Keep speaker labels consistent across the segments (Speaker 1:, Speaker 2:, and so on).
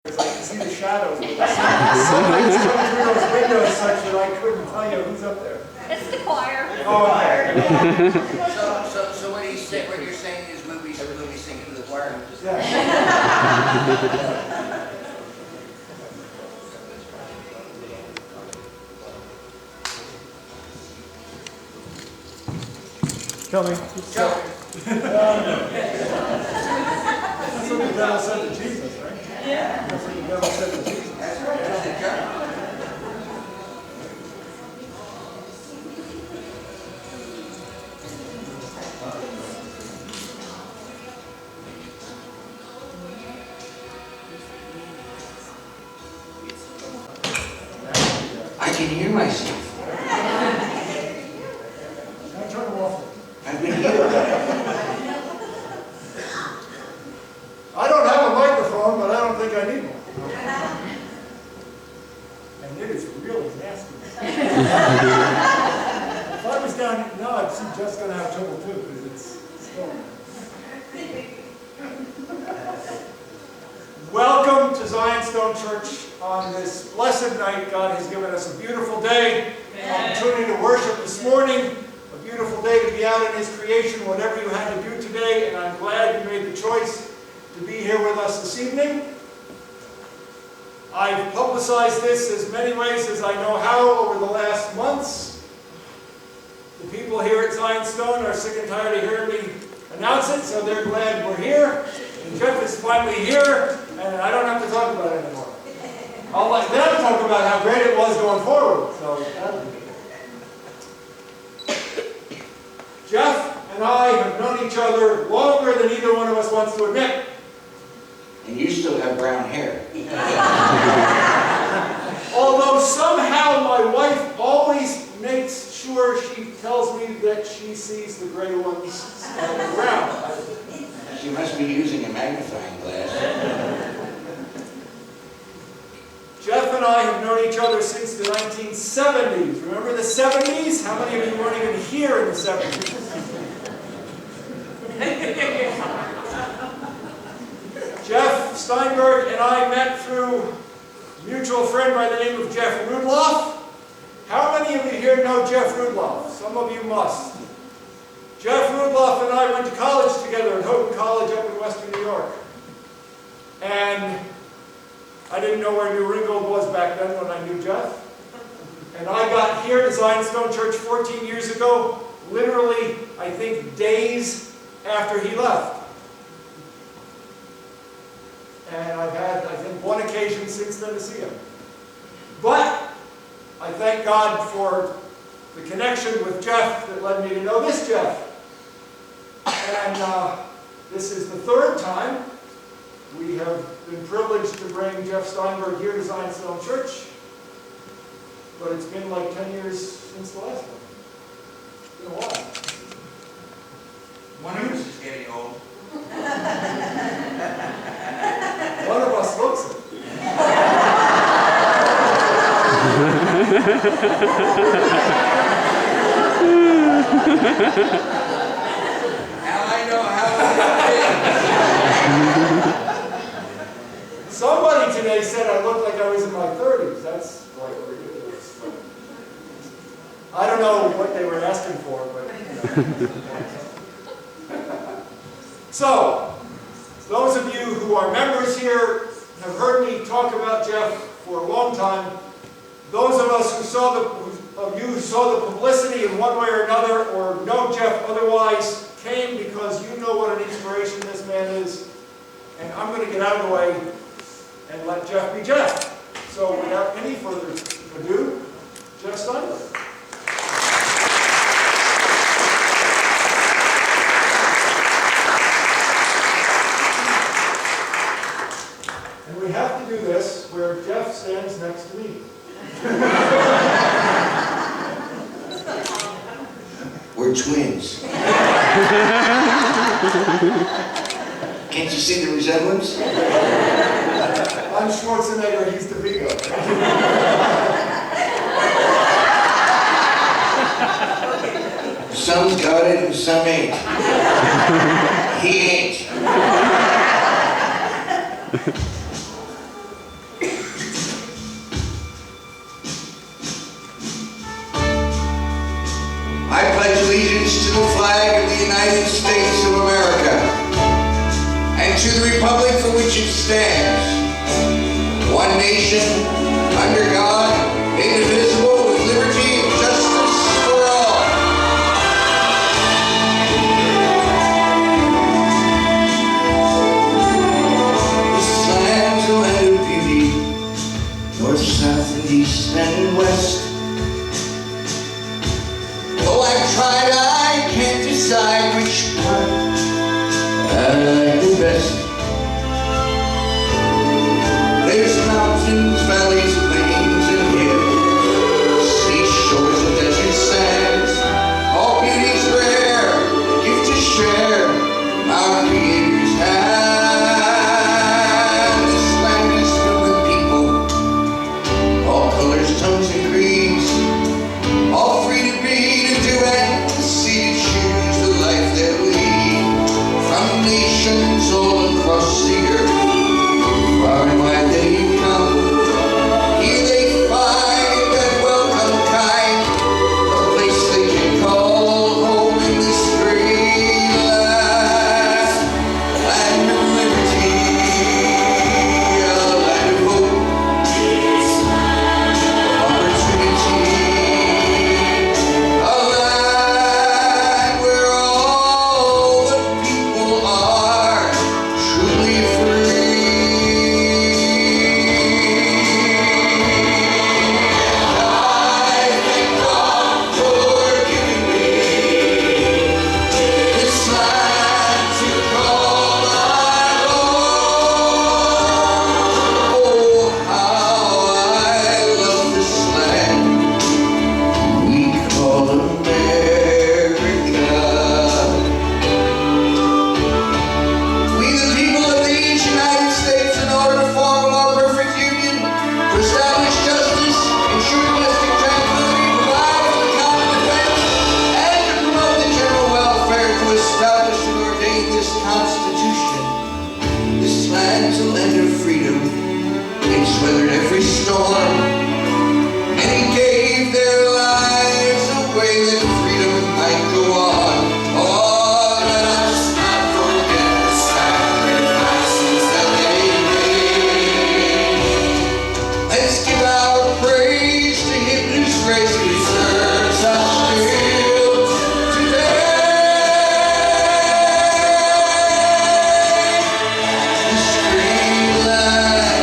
Speaker 1: Because I can see the shadows. Somebody's coming through those windows such that I couldn't tell you who's up there.
Speaker 2: It's the choir.
Speaker 1: Oh, okay.
Speaker 3: So what you're saying is movies singing to the choir?
Speaker 1: Yeah. Tell me. That's what the devil said to Jesus, right? Yeah. That's what the devil said to Jesus.
Speaker 3: That's right. I can hear myself.
Speaker 1: Now turn them off.
Speaker 3: I've been healed.
Speaker 1: I don't have a microphone, but I don't think I need one. And it is really nasty. If I was down here, no, I'd see Jeff's going to have trouble too, because it's still. Welcome to Zion Stone Church on this blessed night. God has given us a beautiful day, opportunity to worship this morning, a beautiful day to be out in His creation, whatever you had to do today, and I'm glad you made the choice to be here with us this evening. I've publicized this as many ways as I know how over the last months. The people here at Zion Stone are sick and tired of hearing me announce it, so they're glad we're here. And Jeff is finally here, and I don't have to talk about it anymore. I'll let them talk about how great it was going forward. So that'll be good. Jeff and I have known each other longer than either one of us wants to admit.
Speaker 3: And you still have brown hair.
Speaker 1: Although somehow my wife always makes sure she tells me that she sees the gray ones on the ground.
Speaker 3: She must be using a magnifying glass.
Speaker 1: Jeff and I have known each other since the 1970s. Remember the 70s? How many of you weren't even here in the 70s? Jeff Steinberg and I met through a mutual friend by the name of Jeff Rudloff. How many of you here know Jeff Rudloff? Some of you must. Jeff Rudloff and I went to college together at Houghton College up in western New York. And I didn't know where New Ringgold was back then when I knew Jeff. And I got here to Zion Stone Church 14 years ago, literally, I think, days after he left. And I've had, I think, one occasion since then to see him. But I thank God for the connection with Jeff that led me to know this Jeff. And this is the third time we have been privileged to bring Jeff Steinberg here to Zion Stone Church. But it's been like 10 years since the last one. It's been a while.
Speaker 3: One of us is getting old.
Speaker 1: One of us looks it.
Speaker 3: Now I know how it
Speaker 1: Somebody today said I looked like I was in my 30s. That's like ridiculous. I don't know what they were asking for, but you know. So, those of you who are members here have heard me talk about Jeff for a long time. Those of us who saw who saw the publicity in one way or another, or know Jeff otherwise, came because you know what an inspiration this man is. And I'm going to get out of the way and let Jeff be Jeff. So without any further ado, Jeff Steinberg. And we have to do this where Jeff stands next to me.
Speaker 3: We're twins. Can't you see the resemblance?
Speaker 1: I'm Schwarzenegger, he's DeVito.
Speaker 3: Some's got it and some ain't. He ain't. constitutional flag of the United States of America, and to the republic for which it stands, one nation, under God, indivisible, with liberty and justice for all. This land's a land of beauty, north, south, and east, and west. Though I've tried, I can't decide which part I like the best. There's mountains, valleys, plains, and hills, seashores and desert sands, all beauties rare, a gift to share, our creator's hand. This land is filled with people, all colors, tongues, and creeds, all free to be, to do, and to see, to choose the life they lead. From nations all across the earth, far and wide they come. Here they find that welcome kind, a place they can call home in this great land. Land of liberty, a land of hope, a land where all the people are truly free. I thank God for giving me this land to call my own. Oh, how I love this land we call America. We the people of these United States, in order to form a more perfect union, to establish justice, ensure domestic tranquility, provide for the common defense, and to promote the general welfare, to establish and ordain this Constitution. This land's a land of freedom. It's weathered every storm. Many gave their lives away that freedom might go on. Oh, let us not forget the sacrifices that they made. Let's give our praise to Him whose grace deserves us still today. This great land,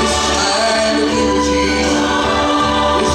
Speaker 3: this land of liberty, this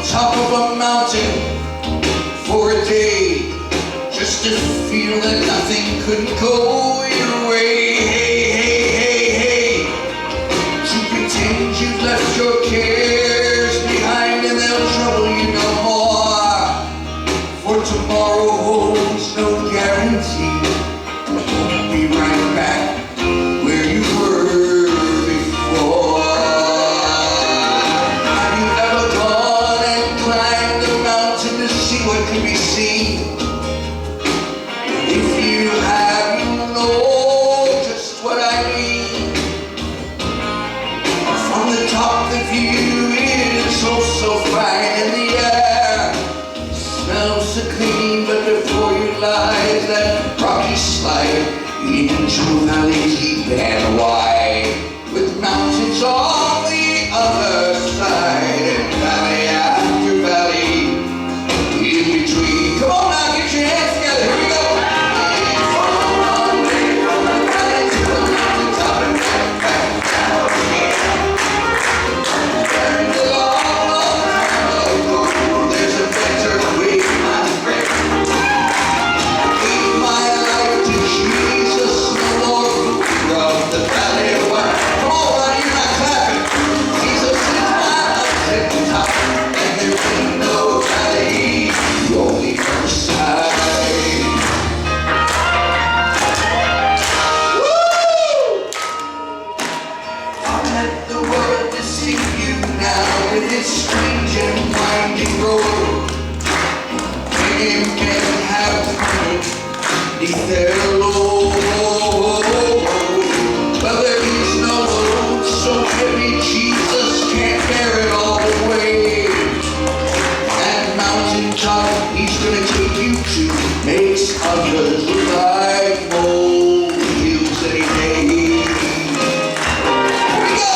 Speaker 3: top of a mountain for a day, just to feel that nothing couldn't go your way. Hey, hey, hey, hey, to pretend you've left your cares behind and they'll trouble you no more. For tomorrow holds no guarantee. Won't be right back where you were before. Have you ever gone and climbed a mountain to see what can be seen? If you have, you know just what I mean. From the top the view is so fine, and the air smells so clean, but before you lies that rocky slide into a valley deep and wide, with mountains on the other side, and valley after valley in between. Come on now, get your hands together, here we go. From one way, from the valley to the mountaintop and back down again. And a long time ago, there's a better way, my friend. Gave my life to Jesus, no more from the valley of life. Come on, buddy, you're not clapping. Jesus is my mountaintop, and there ain't no valley, only other side. Woo! I let the world deceive you now with its strange and winding road. Him can have fun beneath their load. But there is no load so heavy Jesus can't bear it all the way. That mountaintop he's gonna take you to makes others look like molehills any day. Here we go!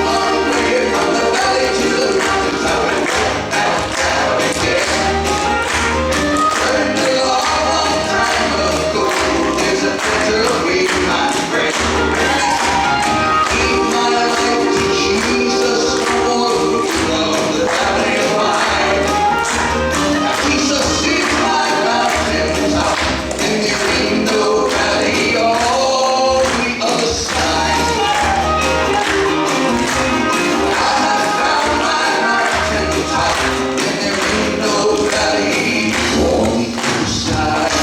Speaker 3: One way from the valley to the mountaintop and back down again. Turned a long time ago, there's a better way, my friend. Gave my life to Jesus, no more from the valley of life. Jesus is my mountaintop, and there ain't no valley on the other side. I have found my mountaintop, and there ain't no valley on the other side.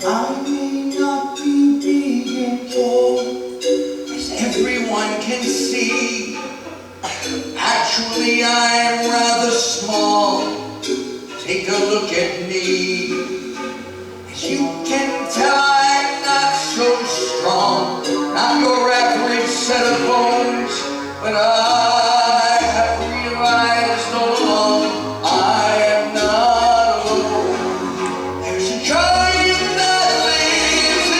Speaker 3: I may not be big and tall, as everyone can see. Actually, I'm rather small. Take a look at me. As you can tell, I'm not so strong. Not your average set of bones, but I have realized all along I am not alone. There's a giant that lives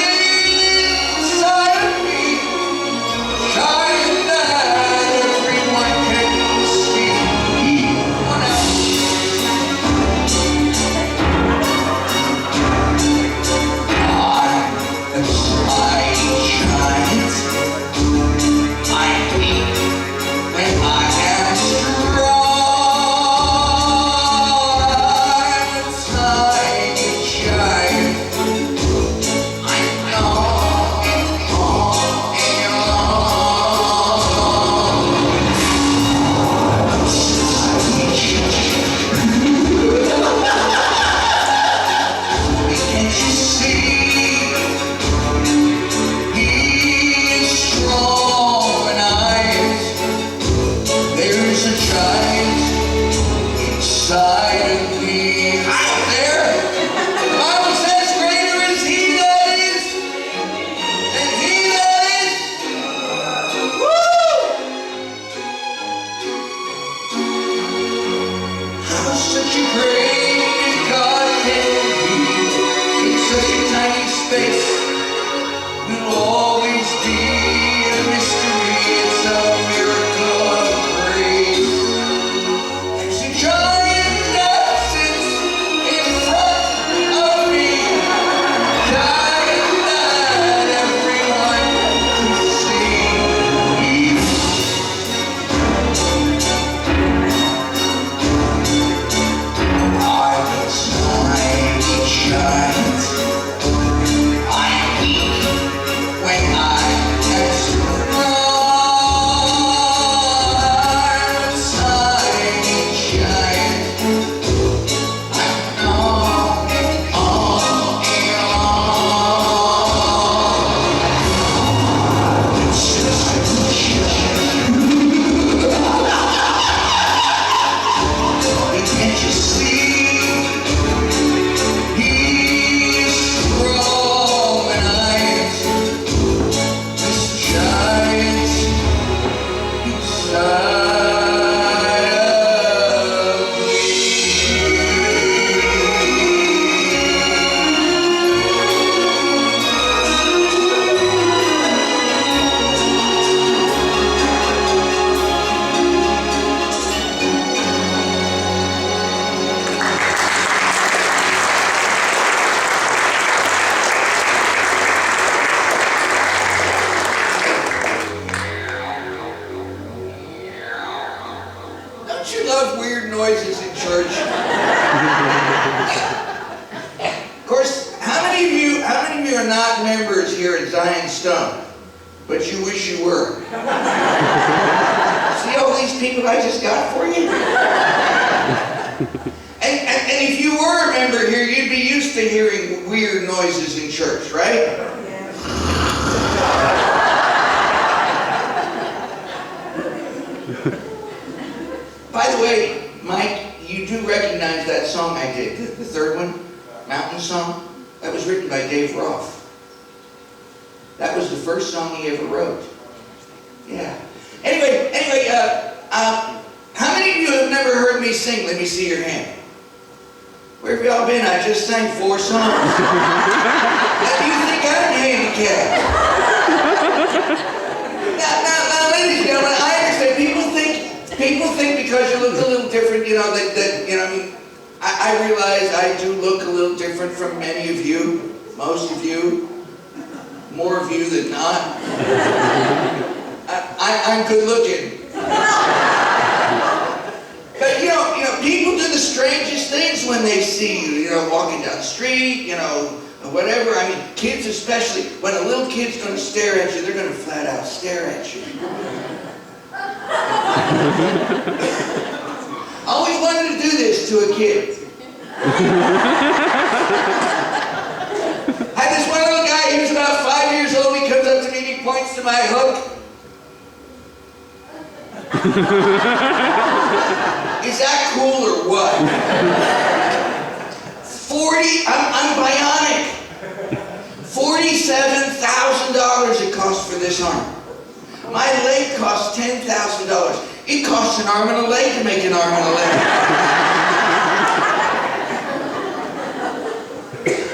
Speaker 3: inside of me, a giant that everyone can see, even else. I such a great God can be. In such a tiny space, will always be a mystery. It's a miracle of grace. There's a giant that sits in front of me, giant that everyone can see. I'm a tiny giant. I'm weak when I am strong. I'm a tiny giant. I'm all in all. It's just a giant. Can't you see? He's strong and this giant inside of me. Don't you love weird noises in church? Of course, how many of you are not members here at Zion Stone, but you wish you were? See all these people I just got for you? And if you were a member here, you'd be used to hearing weird noises in church, right? By the way, Mike, you do recognize that song I did, the third one, Mountain Song? That was written by Dave Roth. That was the first song he ever wrote. Yeah. Anyway, how many of you have never heard me sing? Let me see your hand. Where have y'all been? I just sang 4 songs. How do you think I'm handicapped? Now, ladies and gentlemen, I understand people think because you look a little different, you know, I realize I do look a little different from many of you, most of you, more of you than not. I'm good looking. But you know, people do the strangest things when they see you, walking down the street, whatever. I mean, kids especially, when a little kid's going to stare at you, they're going to flat out stare at you. I always wanted to do this to a kid. I had this one little guy, he was about 5 years old, he comes up to me and he points to my hook. Is that cool or what? I'm bionic. $47,000 it costs for this arm. My leg costs $10,000. It costs an arm and a leg to make an arm and a leg.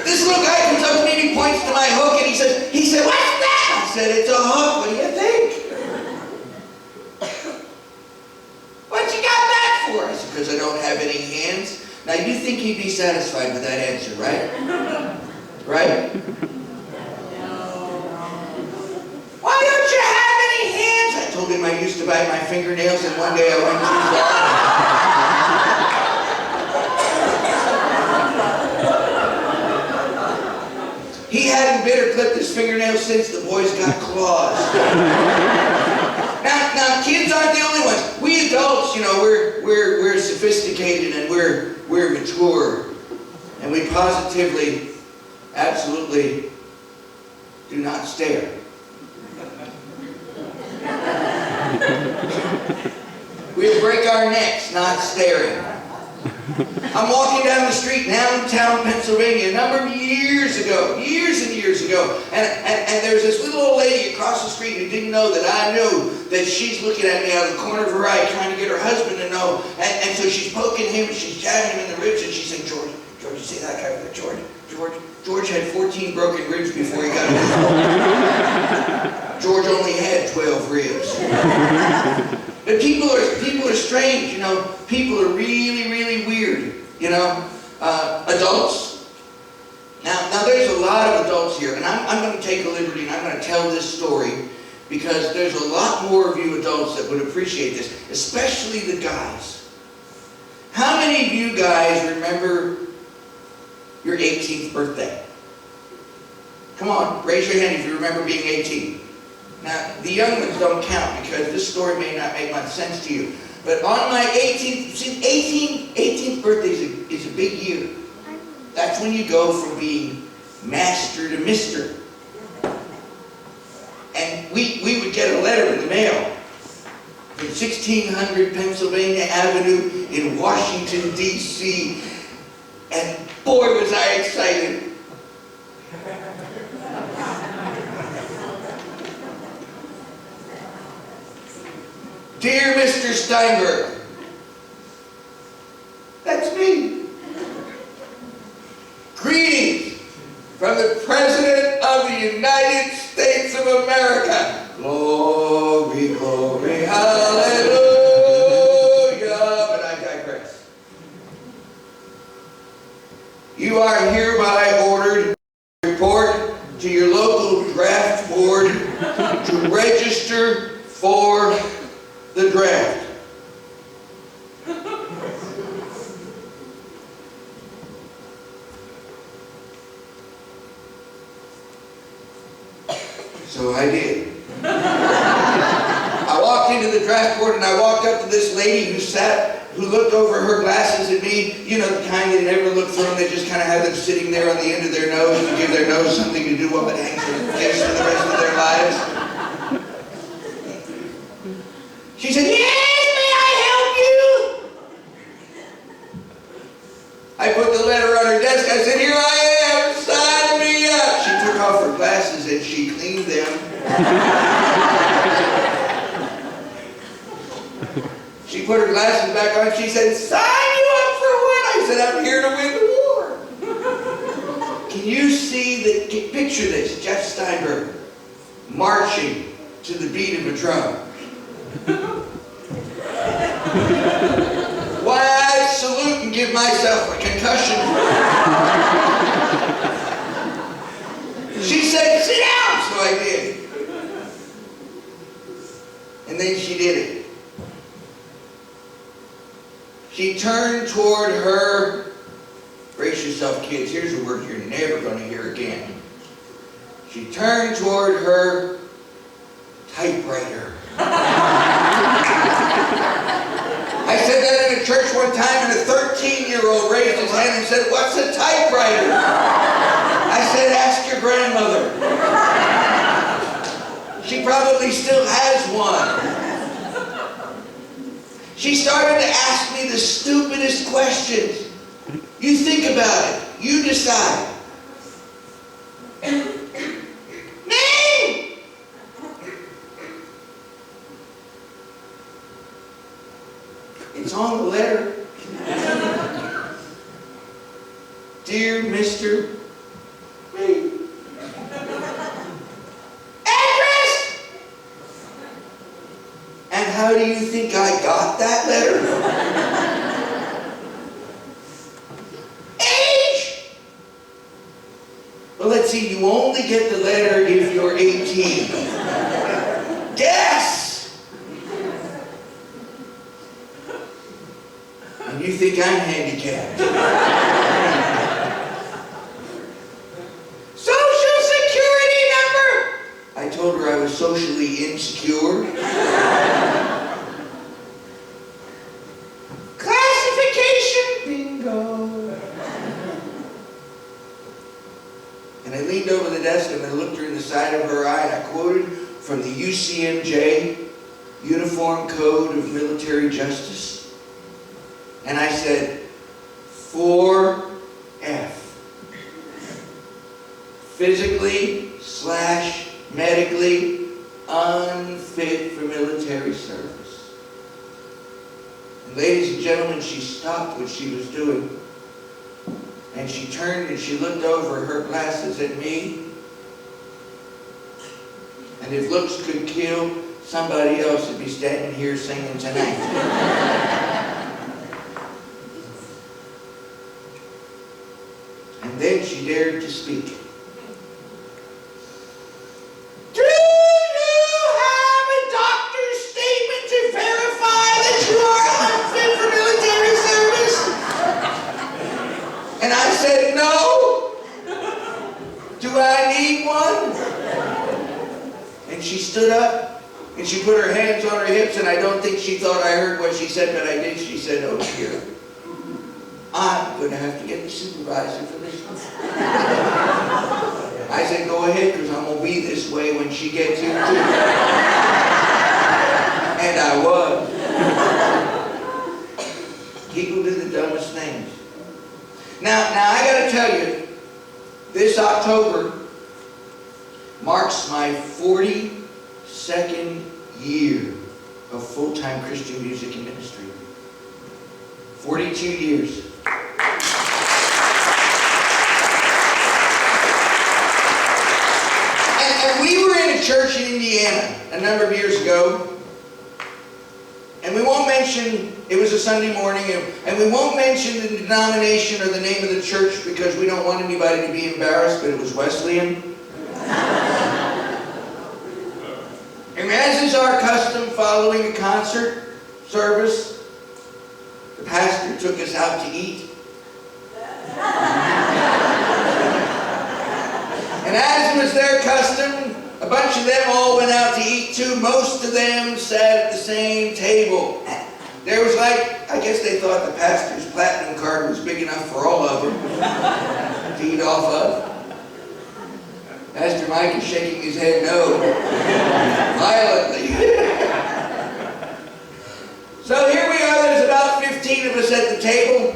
Speaker 3: This little guy comes up to me and he points to my hook and he said, "What's that?" I said, "It's a hook. What do you think?" "What you got that for?" I said, "Because I don't have any hands." Now you think he'd be satisfied with that answer, right? Right? "Why don't you have any hands?" I told him I used to bite my fingernails and one day I went too far. He hadn't bit or clipped his fingernails since the boys got claws. Now kids aren't the only ones. We adults, we're sophisticated and we're mature. And we positively, absolutely do not stare. We'll break our necks not staring. I'm walking down the street in Allentown, Pennsylvania, a number of years and years ago, and there's this little old lady across the street who didn't know that I knew that she's looking at me out of the corner of her eye, trying to get her husband to know know. And so she's poking him, and she's jabbing him in the ribs, and she's saying, George, you see that guy over there? George had 14 broken ribs before he got his home. George only had 12 ribs. But people are strange, you know. People are really, really weird, you know. Adults. Now there's a lot of adults here, and I'm going to take a liberty, and I'm going to tell this story because there's a lot more of you adults that would appreciate this, especially the guys. How many of you guys remember your 18th birthday? Come on, raise your hand if you remember being 18. Now, the young ones don't count because this story may not make much sense to you. But on my 18th birthday is a big year. That's when you go from being master to mister. And we would get a letter in the mail from 1600 Pennsylvania Avenue in Washington, D.C. And boy, was I excited. Dear Mr. Steinberg, that's me. Greetings from the President of the United States of America. Glory, glory, hallelujah. But I digress. You are hereby ordered to report to your local draft board to register for the draft. So I did. I walked into the draft board and I walked up to this lady who looked over her glasses at me. You know, the kind that never look through them, they just kind of have them sitting there on the end of their nose to give their nose something to do while it hangs in their face for the rest of their lives. She said, "Yes, may I help you?" I put the letter on her desk. I said, "Here I am, sign me up." She took off her glasses and she cleaned them. She put her glasses back on. She said, "Sign you up for what?" I said, "I'm here to win the war." Can you see picture this, Jeff Steinberg marching to the beat of a drum. Why, I salute and give myself a concussion. She said, "Sit down," so I did. And then she did it. She turned toward her, brace yourself kids, here's a word you're never going to hear again. She turned toward her typewriter. I said that in a church one time, and a 13-year-old raised his hand and said, "What's a typewriter?" I said, "Ask your grandmother. She probably still has one." She started to ask me the stupidest questions. You think about it. You decide. Name! It's on the letter. Dear Mr. Me. Address! And how do you think I got that letter? Age! Well, let's see, you only get the letter if you're 18. Guess! And you think I'm handicapped. Social Security number! I told her I was socially insecure. Classification, bingo. And I leaned over the desk and I looked her in the side of her eye and I quoted from the UCMJ, Uniform Code of Military Justice. And I said, 4F. Physically/medically unfit for military service. And Ladies and gentlemen, she stopped what she was doing. And she turned and she looked over her glasses at me. And if looks could kill, somebody else would be standing here singing tonight. And then she dared to speak. Do you have a doctor's statement to verify that you are unfit for military service? And I said, no. Do I need one? And she stood up and she put her hands on her hips, and I don't think she thought I heard what she said, but I did. She said, oh dear, I'm going to have to get the supervisor for this one. I said, go ahead, because I'm going to be this way when she gets here too. And I was. People do the dumbest things. Now I got to tell you, this October marks my 42nd year of full-time Christian music and ministry. 42 years. And we were in a church in Indiana a number of years ago. And we won't mention, it was a Sunday morning, and we won't mention the denomination or the name of the church because we don't want anybody to be embarrassed, but it was Wesleyan. And as is our custom following a concert service, the pastor took us out to eat. And as was their custom, a bunch of them all went out to eat too. Most of them sat at the same table. There was like, I guess they thought the pastor's platinum card was big enough for all of them to eat off of. Pastor Mike is shaking his head no, violently. So here we are, there's about 15 of us at the table.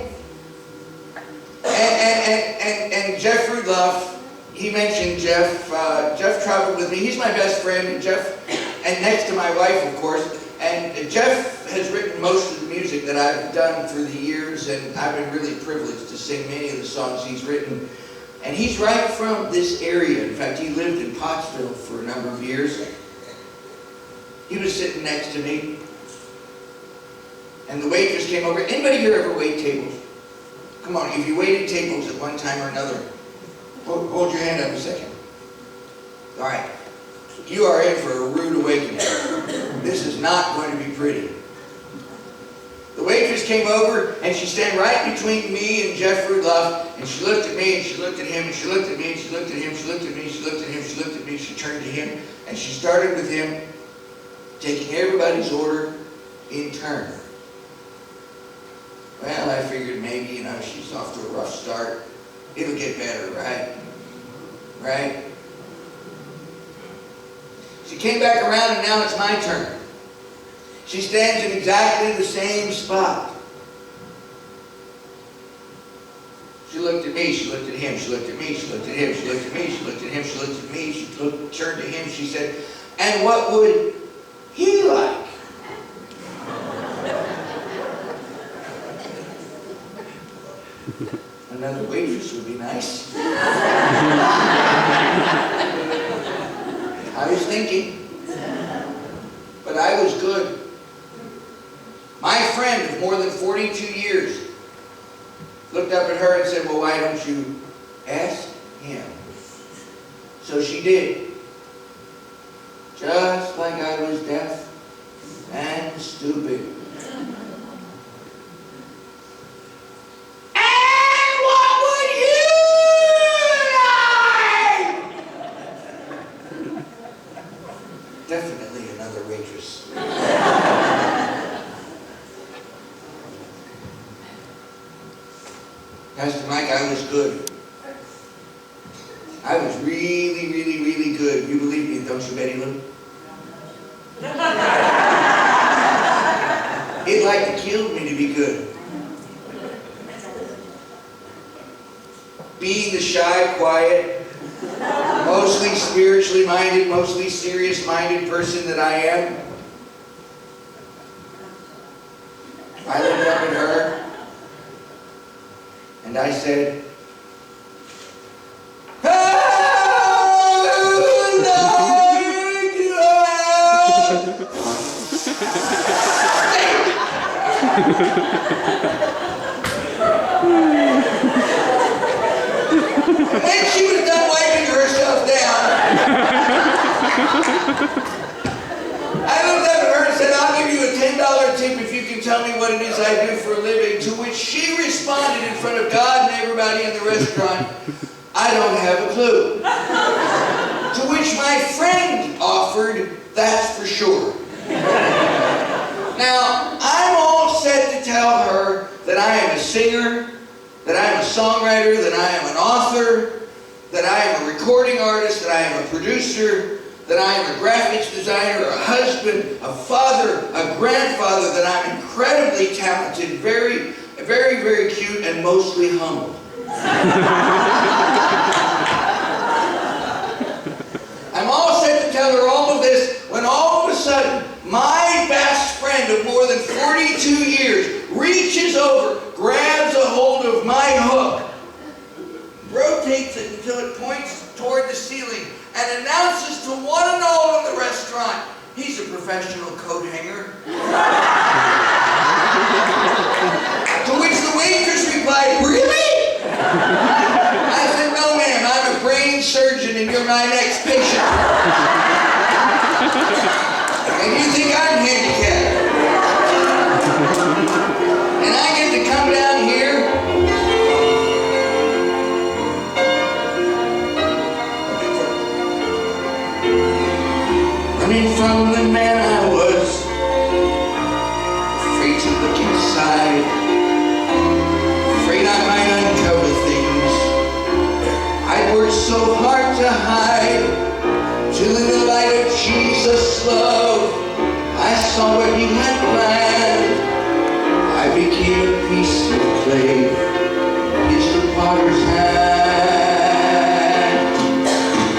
Speaker 3: And Jeff Rudloff, he mentioned Jeff. Jeff traveled with me. He's my best friend. And next to my wife, of course. And Jeff has written most of the music that I've done through the years, and I've been really privileged to sing many of the songs he's written. And he's right from this area. In fact, he lived in Pottsville for a number of years. He was sitting next to me. And the waitress came over. Anybody here ever wait tables? Come on, if you waited tables at one time or another, hold your hand up a second. All right. You are in for a rude awakening. This is not going to be pretty. The waitress came over, and she stand right between me and Jeff Rudloff, and she looked at me, and she looked at him, and she looked at me, and she looked at him, she looked at me, she looked at him, she looked at me, she turned to him, and she started with him, taking everybody's order in turn. Well, I figured maybe, she's off to a rough start. It'll get better, right? Right? She came back around, and now it's my turn. She stands in exactly the same spot. She looked at me, she looked at him, she looked at me, she looked at him, she looked at me, she looked at him, she looked at me, she turned to him, she said, and what would he like? Another waitress would be nice. I was thinking, but I was good. My friend of more than 42 years looked up at her and said, well, why don't you ask him? So she did. Just like I was deaf and stupid. And what would you like? Definitely another waitress. Pastor Mike, I was good. I was really, really, really good. You believe me, don't you, Betty Lou? It'd like to kill me to be good. Being the shy, quiet, mostly spiritually minded, mostly serious-minded person that I am. I looked up at her and I said, when she was done wiping herself down, I looked up at her and said, I'll give you a $10 tip if you can tell me what it is I do for a living. To which she responded in front of God and everybody in the restaurant, I don't have a clue. To which my friend offered, that's for sure. Now, I'm all set to tell her that I am a singer, that I am a songwriter, that I am an author, that I am a recording artist, that I am a producer, that I am a graphics designer, a husband, a father, a grandfather, that I'm incredibly talented, very, very, very cute, and mostly humble. I'm all set to tell her all of this when all of a sudden, my best friend of more than 42 years reaches over, grabs a hold of my hook, rotates it until it points toward the ceiling, and announces to one and all in the restaurant, he's a professional coat hanger. To which the waitress replied, really? I said, no ma'am, I'm a brain surgeon and you're my next patient. And you think I'm handicapped. And I get to come down here running from the man I was, afraid to look inside, afraid I might uncover things I'd worked so hard to hide, till in the light of Jesus' love I saw what he had planned. I became a piece of clay, it's the potter's hand.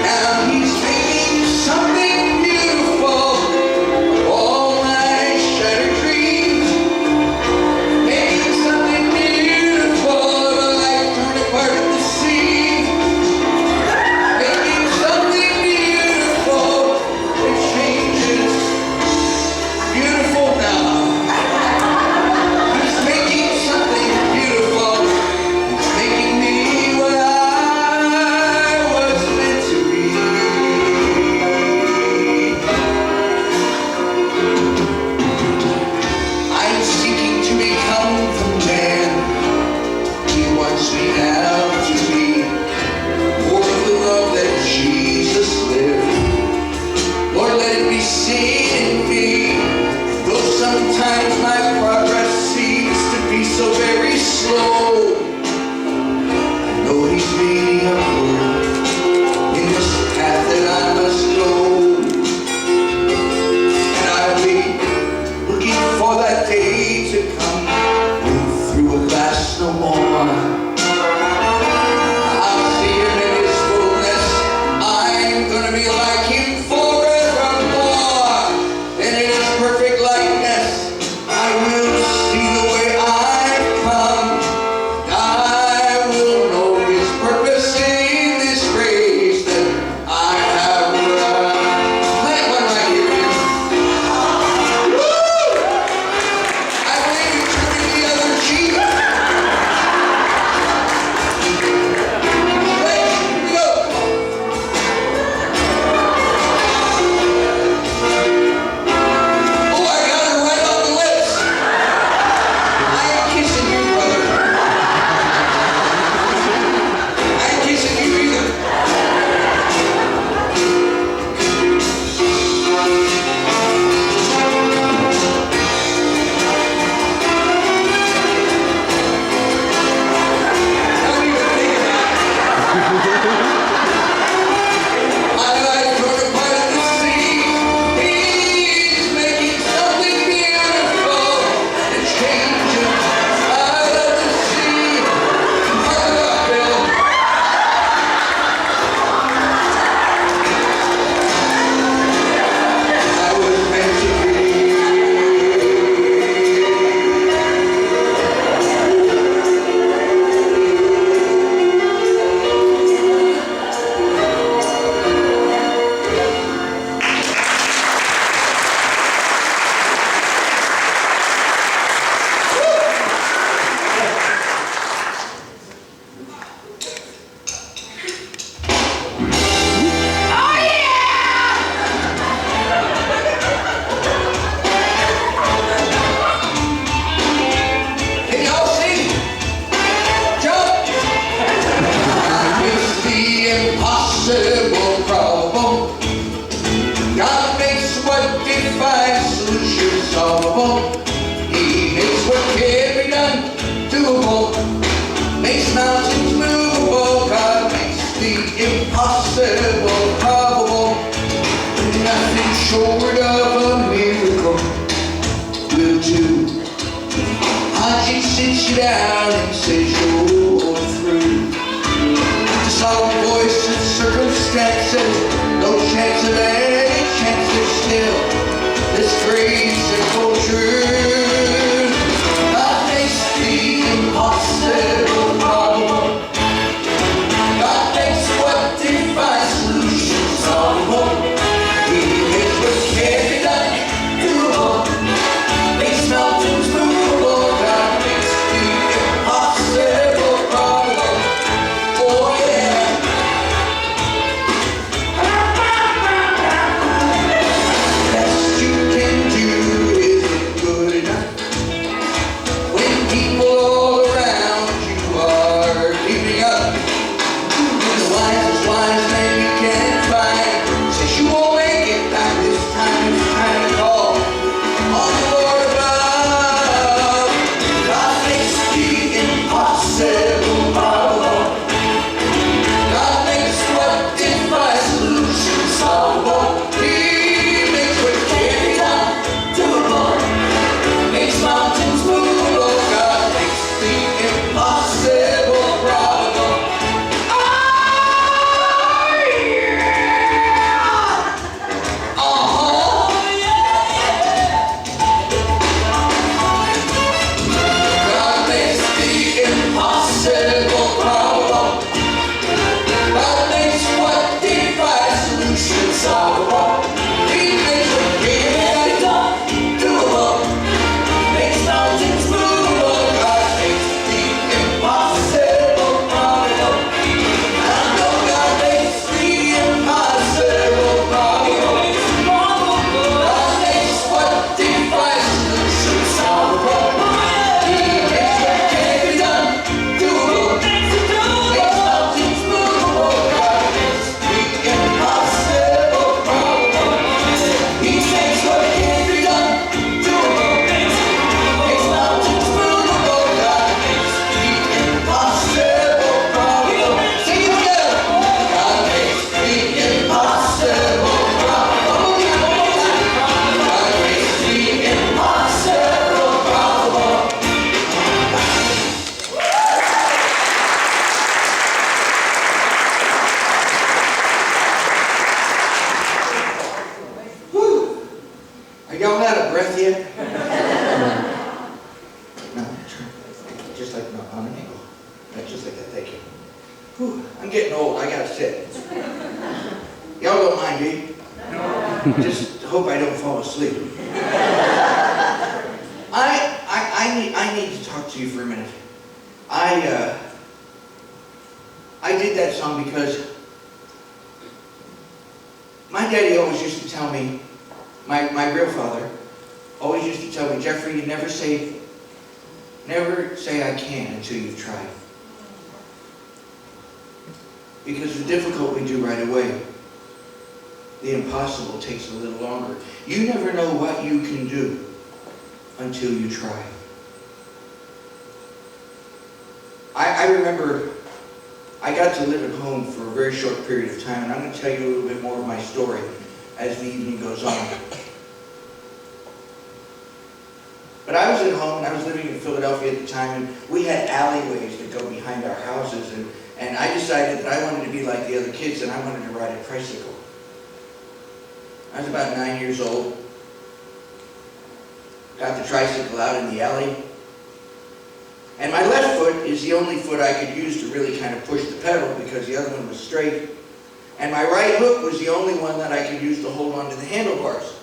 Speaker 3: Now he's making something beautiful of all my shattered dreams, making something beautiful of a life torn apart at the seams, making something beautiful that changes, beautiful now. He's making something beautiful. He's making me what I was meant to be. I'm seeking to become the man he wants me now to be. For the love that Jesus lived, Lord, let it be seen in me. Though sometimes my progress seems to be so very slow, I know he's leading upward in this path that I must go. And I'll be looking for that day to come when through a glass no more I'll see him in his fullness. I'm gonna be like him forevermore. And in his perfect likeness, I will see the way I've come. I will know his purpose in this race that I have run. Play one right here, dear. Woo! I believe you turning the other cheek. sits you down and says you're through. The solemn voice of circumstances, no chance of any chance is still this great simple truth. God makes the impossible probable. God makes what defies solution solvable. He makes what can't be done doable. Makes mountains movable. God makes the impossible probable. Oh yeah. Best you can do isn't good enough when people all around you are giving up. The wisest wise man you can find says you won't make it back this time. It's time to call on the Lord above. God makes the impossible probable. God makes what defies solution solvable. He makes what can't be done doable. Makes mountains movable. God makes the impossible probable. Oh yeah! God makes the impossible probable. God makes what defies solution solvable. He makes what can't be done doable. Makes mountains movable. God makes the impossible probable. I know God makes the impossible probable. God makes what defies solution solvable. He makes what can't be done doable. Makes mountains movable. God makes the impossible probable. He makes what can't be done doable. Makes mountains movable. God makes the impossible probable. Sing it together. God makes the impossible probable. God makes the impossible probable. Whew. Are y'all out of breath yet? No, just like no, on an angle. Just like that, thank you. Whew. I'm getting old, I gotta sit. Y'all don't mind, do you? No. Just hope I don't fall asleep. I need to talk to you for a minute. I did that song because my daddy always used to tell me, my real father always used to tell me, Jeffrey, you never say I can until you've tried. Because the difficult we do right away. The impossible takes a little longer. You never know what you can do until you try. I remember I got to live at home for a very short period of time, and I'm going to tell you a little bit more of my story as the evening goes on. But I was at home, and I was living in Philadelphia at the time, and we had alleyways that go behind our houses, and I decided that I wanted to be like the other kids, and I wanted to ride a tricycle. I was about 9 years old. Got the tricycle out in the alley. And my left foot is the only foot I could use to really kind of push the pedal because the other one was straight. And my right hook was the only one that I could use to hold onto the handlebars.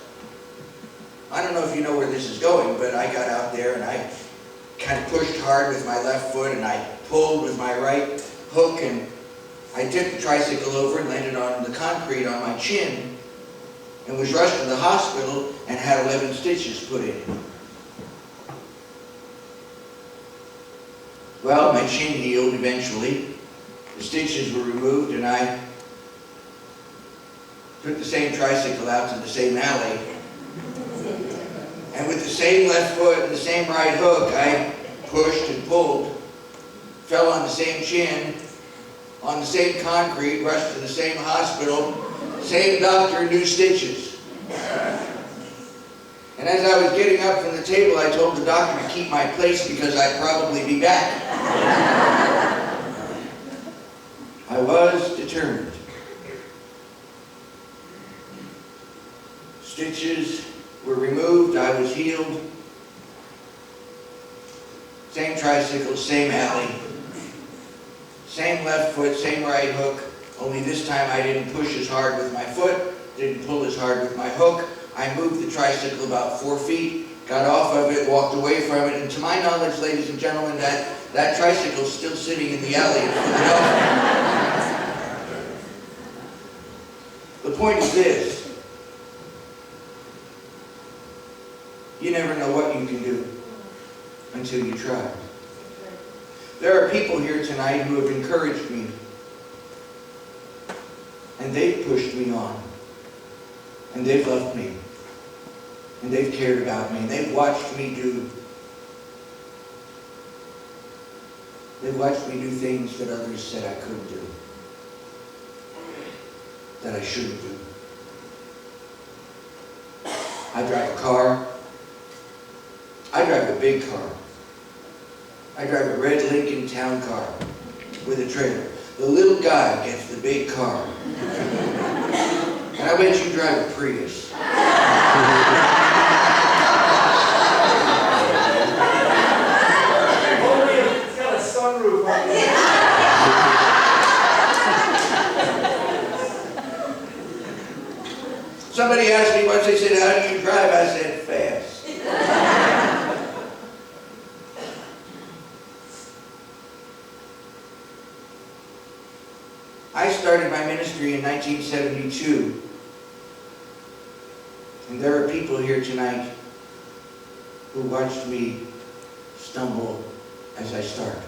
Speaker 3: I don't know if you know where this is going, but I got out there and I kind of pushed hard with my left foot and I pulled with my right hook and I tipped the tricycle over and landed on the concrete on my chin and was rushed to the hospital and had 11 stitches put in. Well, my chin healed eventually. The stitches were removed and I took the same tricycle out to the same alley. And with the same left foot and the same right hook, I pushed and pulled, fell on the same chin, on the same concrete, rushed to the same hospital, same doctor, new stitches. And And as I was getting up from the table, I told the doctor to keep my place because I'd probably be back. I was determined. Stitches were removed, I was healed. Same tricycle, same alley. Same left foot, same right hook, only this time I didn't push as hard with my foot, didn't pull as hard with my hook. I moved the tricycle about 4 feet, got off of it, walked away from it, and to my knowledge, ladies and gentlemen, that tricycle's still sitting in the alley in Philadelphia. The point is this: you never know what you can do until you try. There are people here tonight who have encouraged me, and they've pushed me on, and they've loved me, and they've cared about me, and they've watched me do things that others said I couldn't do, that I shouldn't do. I drive a car. I drive a big car. I drive a red Lincoln town car with a trailer. The little guy gets the big car. And I bet you drive a Prius.
Speaker 1: Only if it's got a sunroof on it.
Speaker 3: Somebody asked me once, they said, "How do you drive?" I said, "Fast." I started my ministry in 1972, and there are people here tonight who watched me stumble as I started.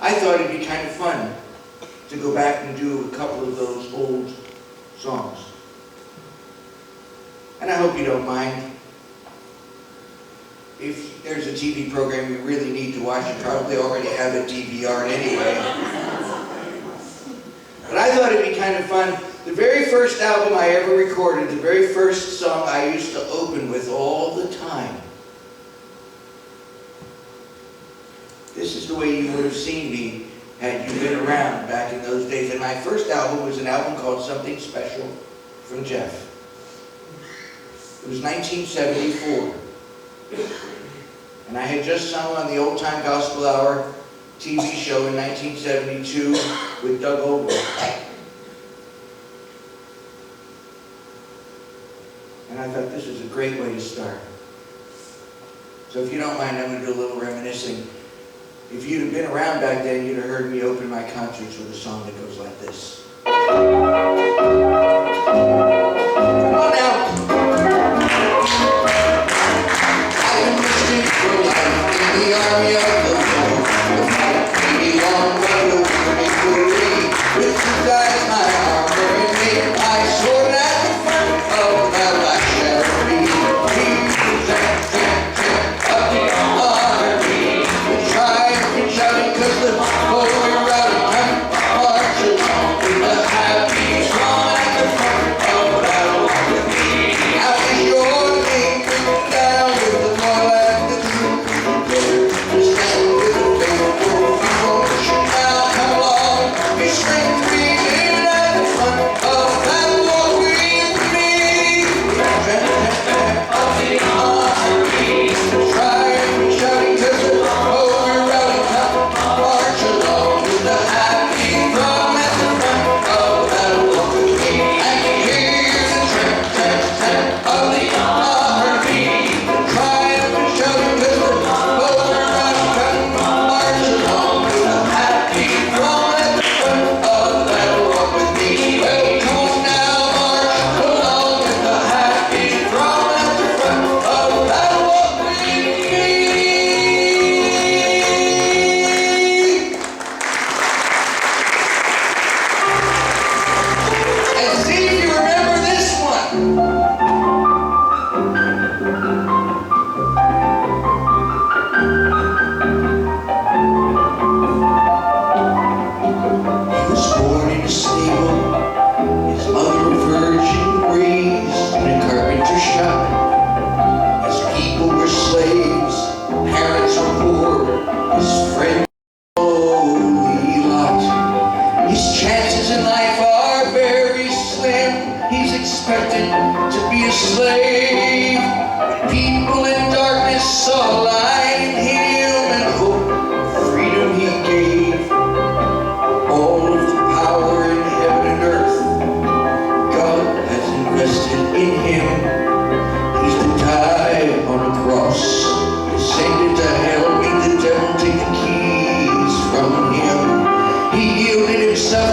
Speaker 3: I thought it'd be kind of fun to go back and do a couple of those old songs. And I hope you don't mind. If there's a TV program you really need to watch, you probably already have it DVR'd anyway. But I thought it'd be kind of fun. The very first album I ever recorded, the very first song I used to open with all the time. This is the way you would have seen me had you been around back in those days. And my first album was an album called Something Special from Jeff. It was 1974. And I had just sung on the Old Time Gospel Hour TV show in 1972 with Doug Oldberg. And I thought this was a great way to start. So if you don't mind, I'm going to do a little reminiscing. If you'd have been around back then, you'd have heard me open my concerts with a song that goes like this. Come on now. I've been listening for life in the army of the Lord. The fight may be long, but the war may glory. With his eyes, my armor, and make my sword at the front of battle I shall be. Up the army, with triumph and shouting, 'cause the whole we're routing, I'm marching with the happy song at the front of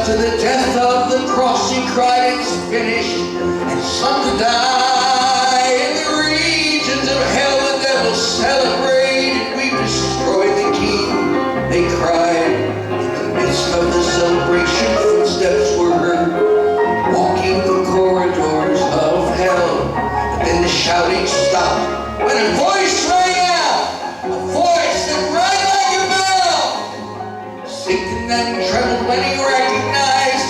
Speaker 3: to the death of the cross he cried, it's finished, and some to die. In the regions of hell the devil celebrated, we destroyed the king, they cried. In the midst of the celebration, footsteps were heard, walking the corridors of hell. But then the shouting stopped when a voice rang out, a voice that rang like a bell. Satan then trembled when he recognized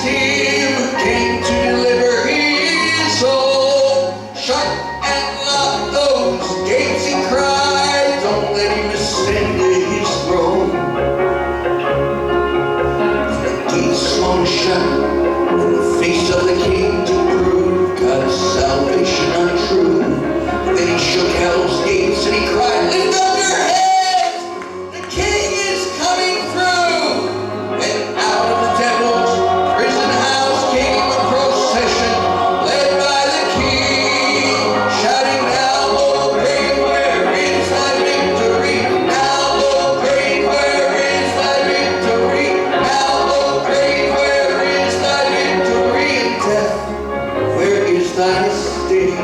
Speaker 3: him who came to deliver his soul. Shut and lock those gates, he cried, don't let him ascend to his throne. And the gates swung shut in the face of the king to prove God's salvation untrue. But then he shook hell's gates and he cried, lift up your heads, the king is coming through. And out of the devil's prison house came a procession led by the king, shouting, now, O grave, where is thy victory? Now, O grave, where is thy victory? Now, O grave, where is thy victory? And death, where is thy sting?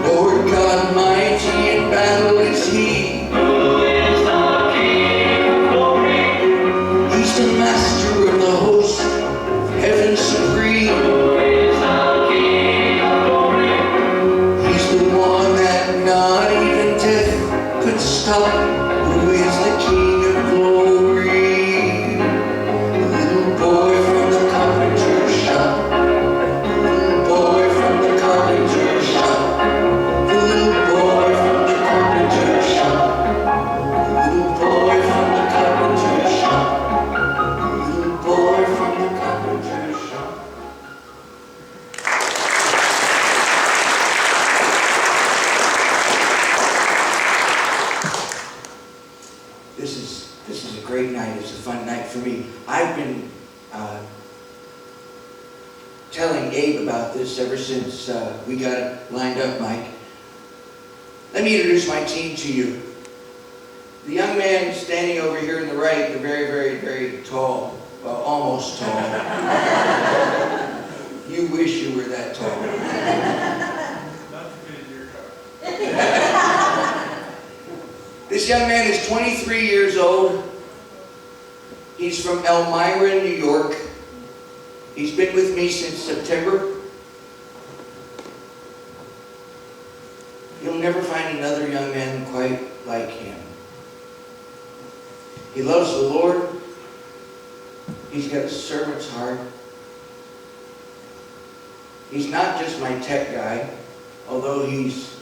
Speaker 3: Lord God mighty in battle is he. Who is the King of glory? He's the master of the host, heaven supreme. Who is the King of glory? He's the one that not even death could stop. Who is the King of glory? The little boy from the carpenter's shop. The little boy from the carpenter's shop. The little boy from the carpenter's shop. The little boy from the carpenter's shop. The little boy from the carpenter's shop. This is a great night. It's a fun night for me. I've been telling Abe about this ever since we got it lined up, Mike. Let me introduce my team to you. The young man standing over here on the right, the very, very, very tall, well, almost tall. You wish you were that tall.
Speaker 2: Not to fit in your car.
Speaker 3: This young man is 23 years old. He's from Elmira, New York. He's been with me since September. You'll never find another young man quite like him. He loves the Lord. He's got a servant's heart. He's not just my tech guy, although he's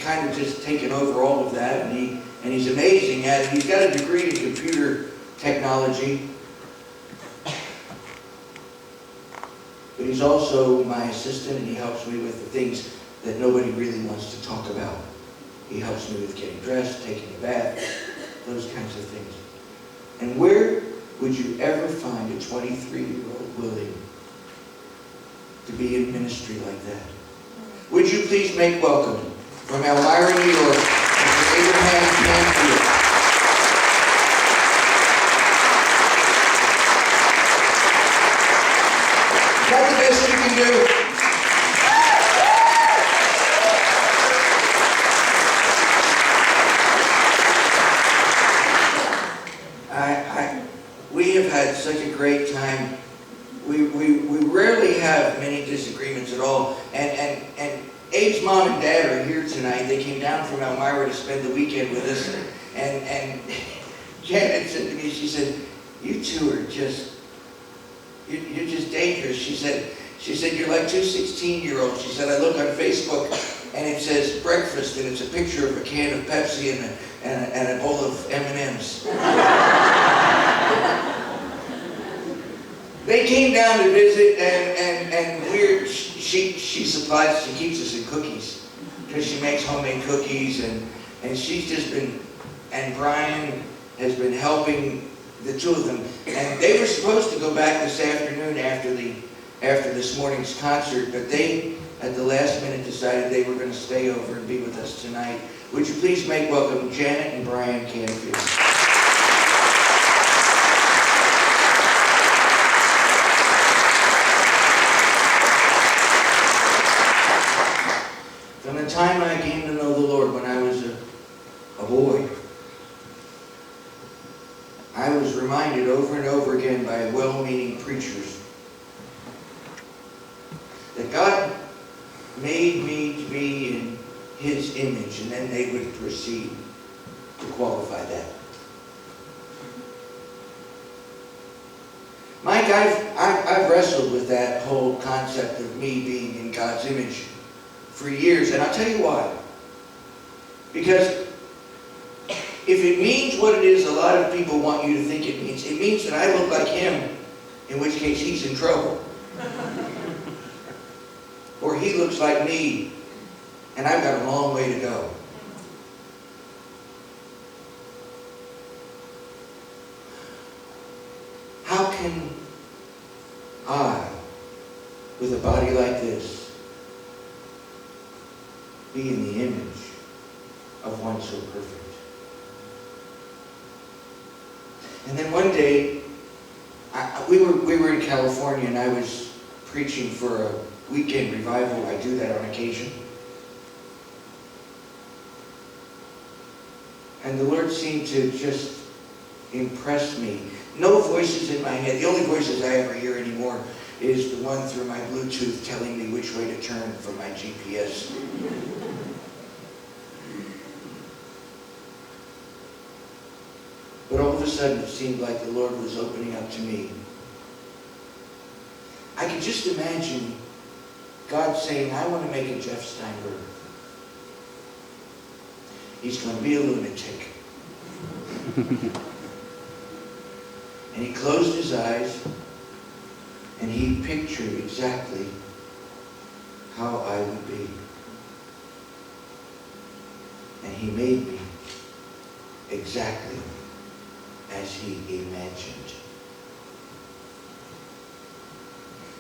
Speaker 3: kind of just taken over all of that, and he's amazing at it. He's got a degree in computer technology. But he's also my assistant, and he helps me with the things that nobody really wants to talk about. He helps me with getting dressed, taking a bath, those kinds of things. And where would you ever find a 23-year-old willing to be in ministry like that? Would you please make welcome from Elmira, New York, Mr. Abraham Penn. Is that the best you can do? We have had such a great time. We rarely have many disagreements at all. And Abe's mom and dad are here tonight. They came down from Elmira to spend the weekend with us. And Janet said to me, she said, you two are just, you're just dangerous. She said, you're like two 16-year-olds. She said, I look on Facebook and it says breakfast and it's a picture of a can of Pepsi and a bowl of M&Ms. They came down to visit, and she supplies, she keeps us in cookies, because she makes homemade cookies, and she's just been, and Brian has been helping the two of them. And they were supposed to go back this afternoon after this morning's concert, but they at the last minute decided they were going to stay over and be with us tonight. Would you please make welcome Janet and Brian Canfield. From the time I came to know the Lord when I was a boy, I was reminded over and over again by well-meaning preachers that God made me to be in His image, and then they would proceed to qualify that. Mike, I've wrestled with that whole concept of me being in God's image for years, and I'll tell you why. Because if it means what it is a lot of people want you to think it means that I look like Him, in which case He's in trouble. Or He looks like me, and I've got a long way to go. How can I, with a body like this, be in the image of one so perfect? And then one day, we were in California, and I was preaching for a weekend revival. I do that on occasion. And the Lord seemed to just impress me. No voices in my head. The only voices I ever hear anymore is the one through my Bluetooth telling me which way to turn from my GPS. But all of a sudden, it seemed like the Lord was opening up to me. I could just imagine God saying, I want to make a Jeff Steinberg. He's going to be a lunatic. And He closed His eyes, and He pictured exactly how I would be. And He made me exactly as He imagined.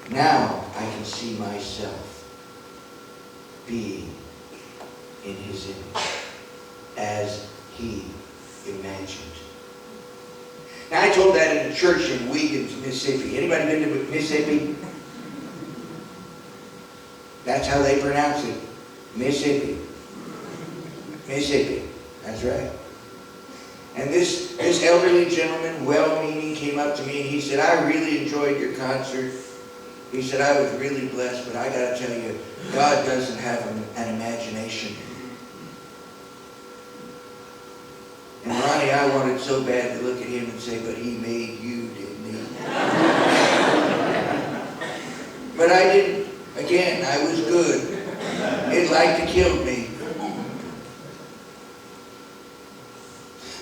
Speaker 3: Now I can see myself being in His image as He imagined. Now I told that in a church in Wiggins, Mississippi. Anybody been to Mississippi? That's how they pronounce it. Mississippi. Mississippi. That's right. And this elderly gentleman, well-meaning, came up to me and he said, I really enjoyed your concert. He said, I was really blessed, but I got to tell you, God doesn't have an imagination. And Ronnie, I wanted so bad to look at him and say, but He made you, didn't He? But I didn't. Again, I was good. It like to kill me.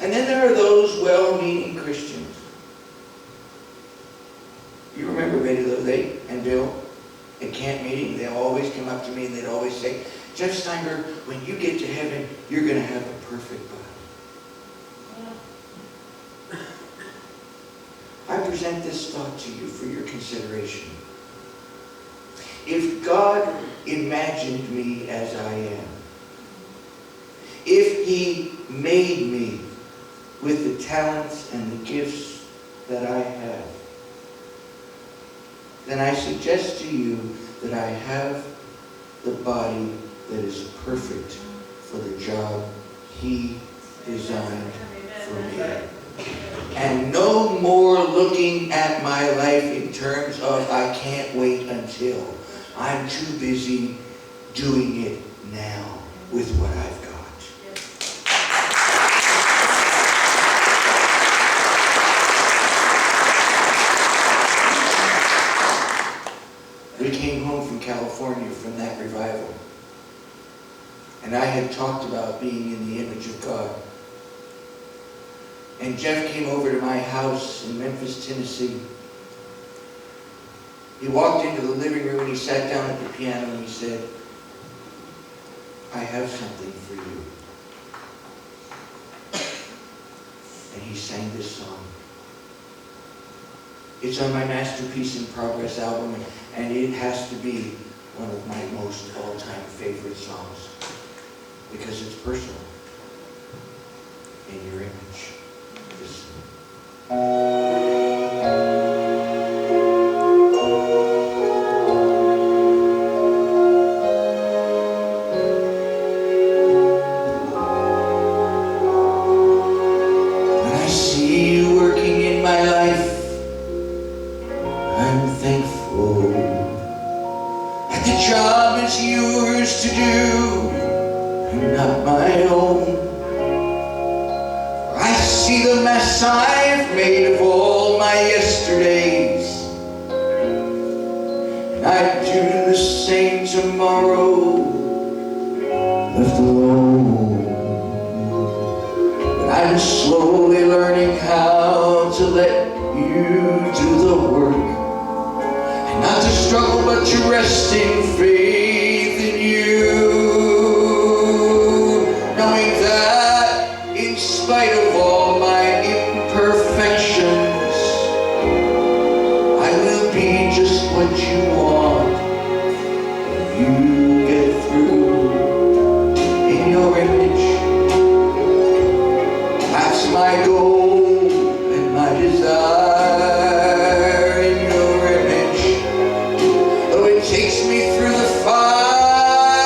Speaker 3: And then there are those well-meaning Christians. You remember Betty Love and Bill at camp meeting? They'll always come up to me and they'd always say, Jeff Steinberg, when you get to heaven, you're going to have a perfect body. I present this thought to you for your consideration. If God imagined me as I am, if He made me with the talents and the gifts that I have, then I suggest to you that I have the body that is perfect for the job He designed for me. And no more looking at my life in terms of I can't wait until. I'm too busy doing it now with what I've got. We came home from California from that revival. And I had talked about being in the image of God. And Jeff came over to my house in Memphis, Tennessee. He walked into the living room and he sat down at the piano and he said, I have something for you. And he sang this song. It's on my Masterpiece in Progress album, and it has to be one of my most all-time favorite songs because it's personal. In your image. Listen. When I see you working in my life, I'm thankful that the job is yours to do and not my own. I see the mess I've made of all my yesterdays, and I'd do the same tomorrow, left alone. But I'm slowly learning how to let you do the work, and not to struggle but to rest in faith in you, knowing that in spite of all my imperfections, I will be just what you want when you get through in your image. That's my goal and my desire in your image. Though it takes me through the fire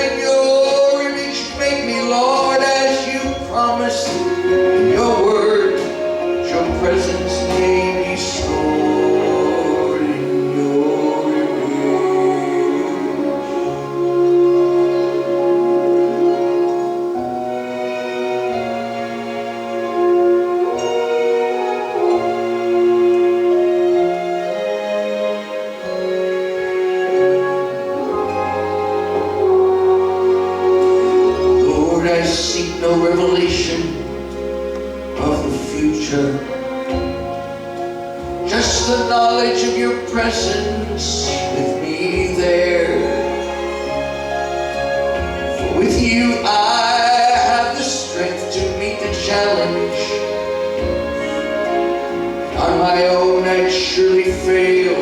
Speaker 3: in your image, make me, Lord, as you promised in your word. Your presence may be stored in your image. Lord, I seek no revelation of the future, just the knowledge of your presence with me there. For with you I have the strength to meet the challenge. On my own I'd surely fail,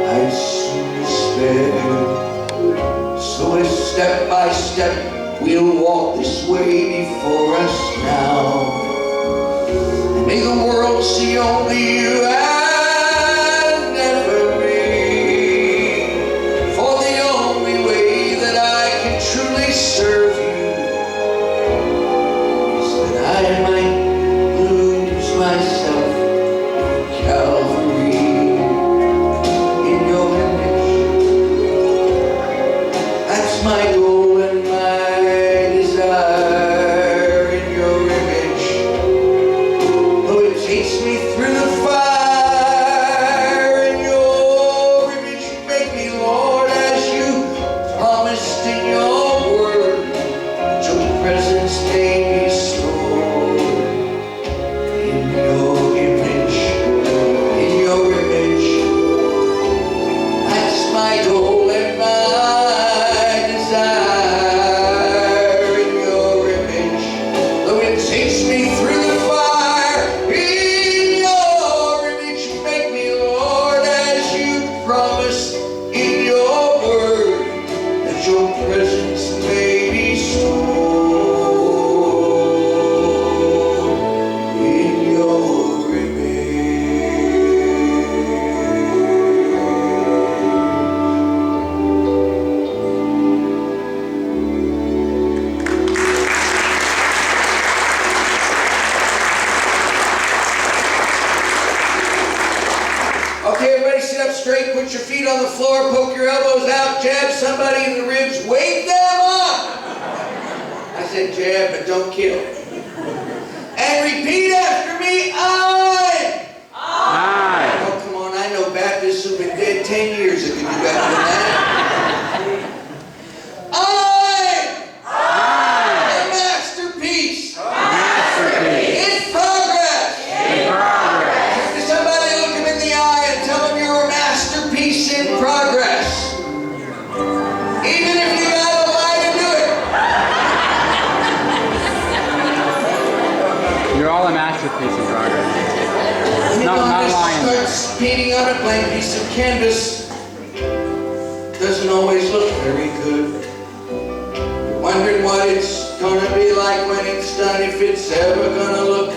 Speaker 3: I'd soon despair. So as step by step we'll walk this way before us now, and may the world see only you and never me. For the only way that I can truly serve you is that I might lose myself in Calvary in your image. That's my goal and my desire in your image. Though it takes me through the fire in your image, make me, Lord, as you promised in your word. Your presence may be stored in your image, in your image. That's my goal and my desire in your image. Though it takes me through the fire in your image, make me, Lord, as you promised in your word, that your presence may be stored in your image. Okay, everybody sit up straight, put your feet on the floor, poke your elbows out, jab somebody in the ribs, wake them up! I said jab, but don't kill. And repeat after me, I! Oh, come on, I know Baptists who've been dead 10 years that can do better than that. A masterpiece. In progress. Turn to somebody, look them in the eye and tell them you're a masterpiece in progress. Even if you gotta lie to do it.
Speaker 4: You're all a masterpiece in progress.
Speaker 3: And
Speaker 4: Not
Speaker 3: then
Speaker 4: lying.
Speaker 3: starts painting on a blank piece of canvas. doesn't always look very good. Wondering what it's gonna be like when it's done, if it's ever gonna look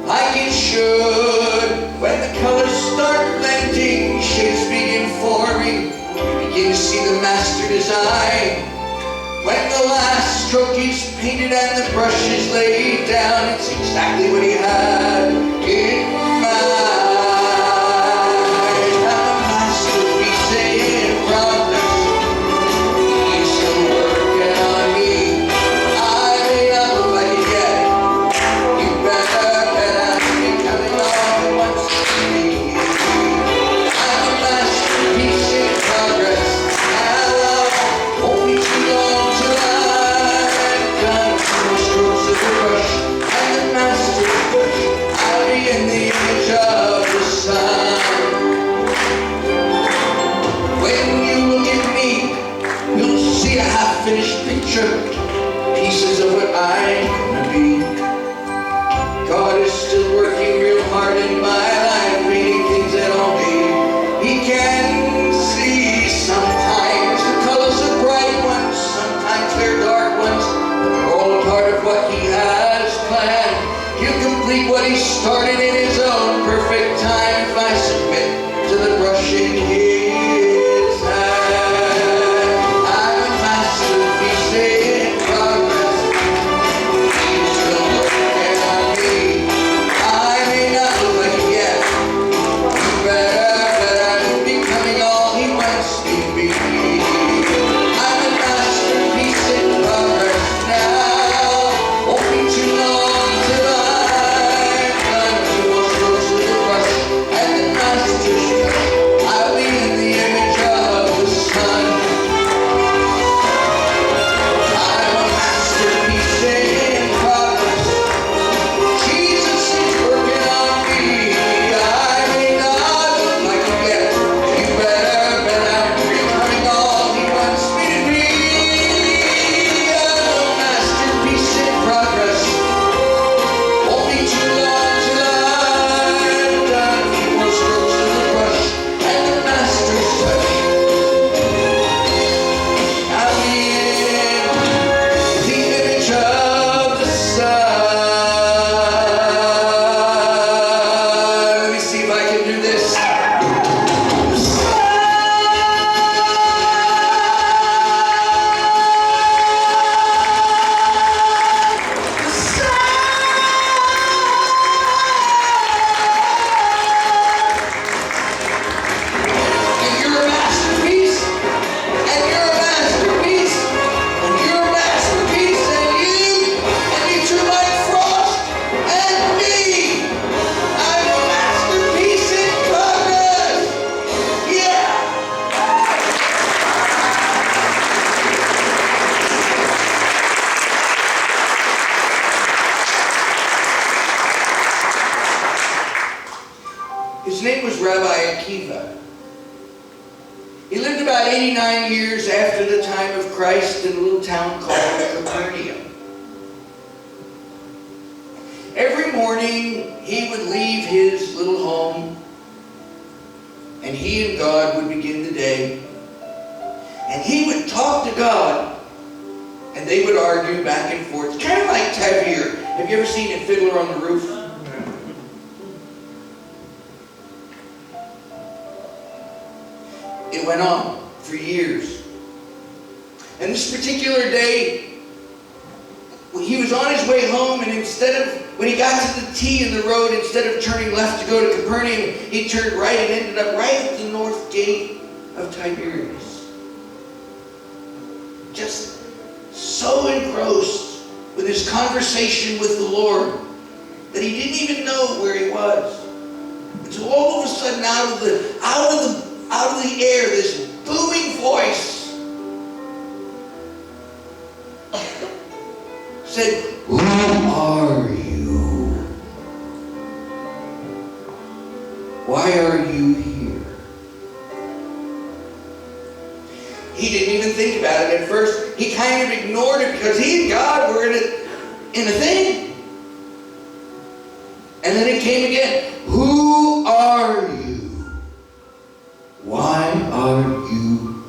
Speaker 3: like it should. When the colors start blending, shapes begin forming, you begin to see the master design. When the last stroke is painted and the brush is laid down, it's exactly what he had in mind. A masterpiece in progress. He's still working on me. I may not look like it yet. You better bet I'm becoming all at once to me. I'm a masterpiece in progress. Now, won't be too long till I'm done. Two strokes of the brush and the master's touch. I'll be in the image of the sun. When you look at me, you'll see a half-finished picture, pieces of what I'm gonna be. God is still working real hard in my life, painting things that only He can see. Sometimes the colors are bright ones, sometimes they're dark ones, but they're all a part of what He has planned. He'll complete what He started in His own perfect time if I submit to the brush in His hand. I'm a masterpiece in progress. He's still working on me. I may not look like it yet. You better bet I'm becoming all He wants me to be. I'm a masterpiece in progress now. Won't be too long till I'm done. Two more strokes with the brush and the master's touch. I'll be in the image of the sun. I'm a masterpiece in progress. Jesus is working on me. I may not look like it yet. You better bet I'm becoming all He wants me to be. I'm a masterpiece in progress. Won't be too long till I'm done. Few more strokes of the brush and the master's touch. I'll be in the image of the sun. Let me see if I can do this. The sun. The sun. And you're a masterpiece. And you're a masterpiece. And you're a masterpiece. And you too, like Frost. And me. I'm a masterpiece in progress. Yeah. His name was Rabbi Akiva. He lived about 89 years after the time of Christ in a little town called Capernaum. Every morning he would leave his little home and he and God would begin the day. And he would talk to God and they would argue back and forth. It's kind of like Tavir. Have you ever seen a Fiddler on the Roof? It went on for years. And this particular day, he was on his way home, and when he got to the T in the road, instead of turning left to go to Capernaum, he turned right and ended up right at the north gate of Tiberias. Just so engrossed with his conversation with the Lord that he didn't even know where he was. Until all of a sudden, out of the air, this booming voice said, "Who are you? Why are you here?" He didn't even think about it at first. He kind of ignored it because he and God were in a thing. And then it came again. "Who are you? Why are you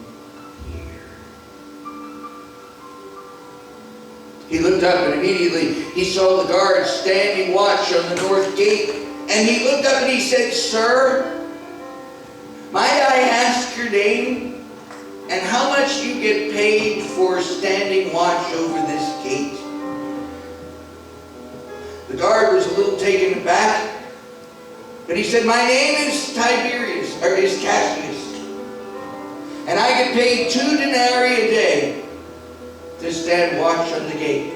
Speaker 3: He looked up and immediately he saw the guards standing watch on the north gate. And he looked up and he said, "Sir, might I ask your name and how much you get paid for standing watch over this gate?" The guard was a little taken aback, but he said, "My name is Cassius, and I get paid 2 denarii a day to stand watch on the gate."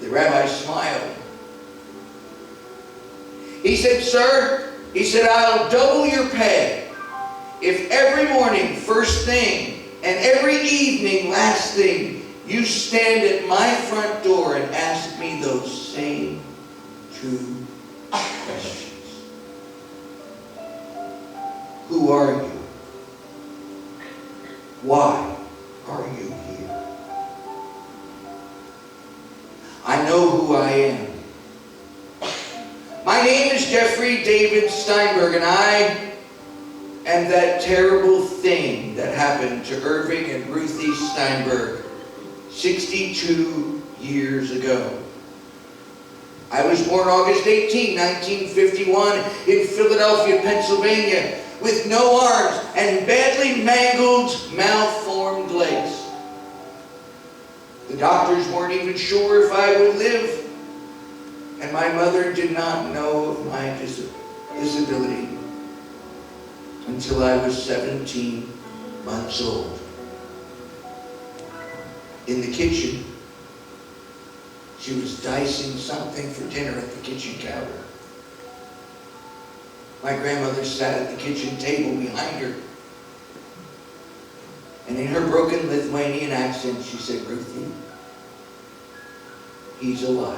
Speaker 3: The rabbi smiled. He said, "Sir," he said, "I'll double your pay if every morning, first thing, and every evening, last thing, you stand at my front door and ask me those same 2 questions. Who are you? Why are you here? I know who I am. My name is Jeffrey David Steinberg, and I am that terrible thing that happened to Irving and Ruthie Steinberg 62 years ago. I was born August 18, 1951 in Philadelphia, Pennsylvania, with no arms and badly mangled, malformed legs. The doctors weren't even sure if I would live, and my mother did not know of my disability until I was 17 months old. In the kitchen, she was dicing something for dinner at the kitchen counter. My grandmother sat at the kitchen table behind her, and in her broken Lithuanian accent, she said, "Ruthie, he's alive."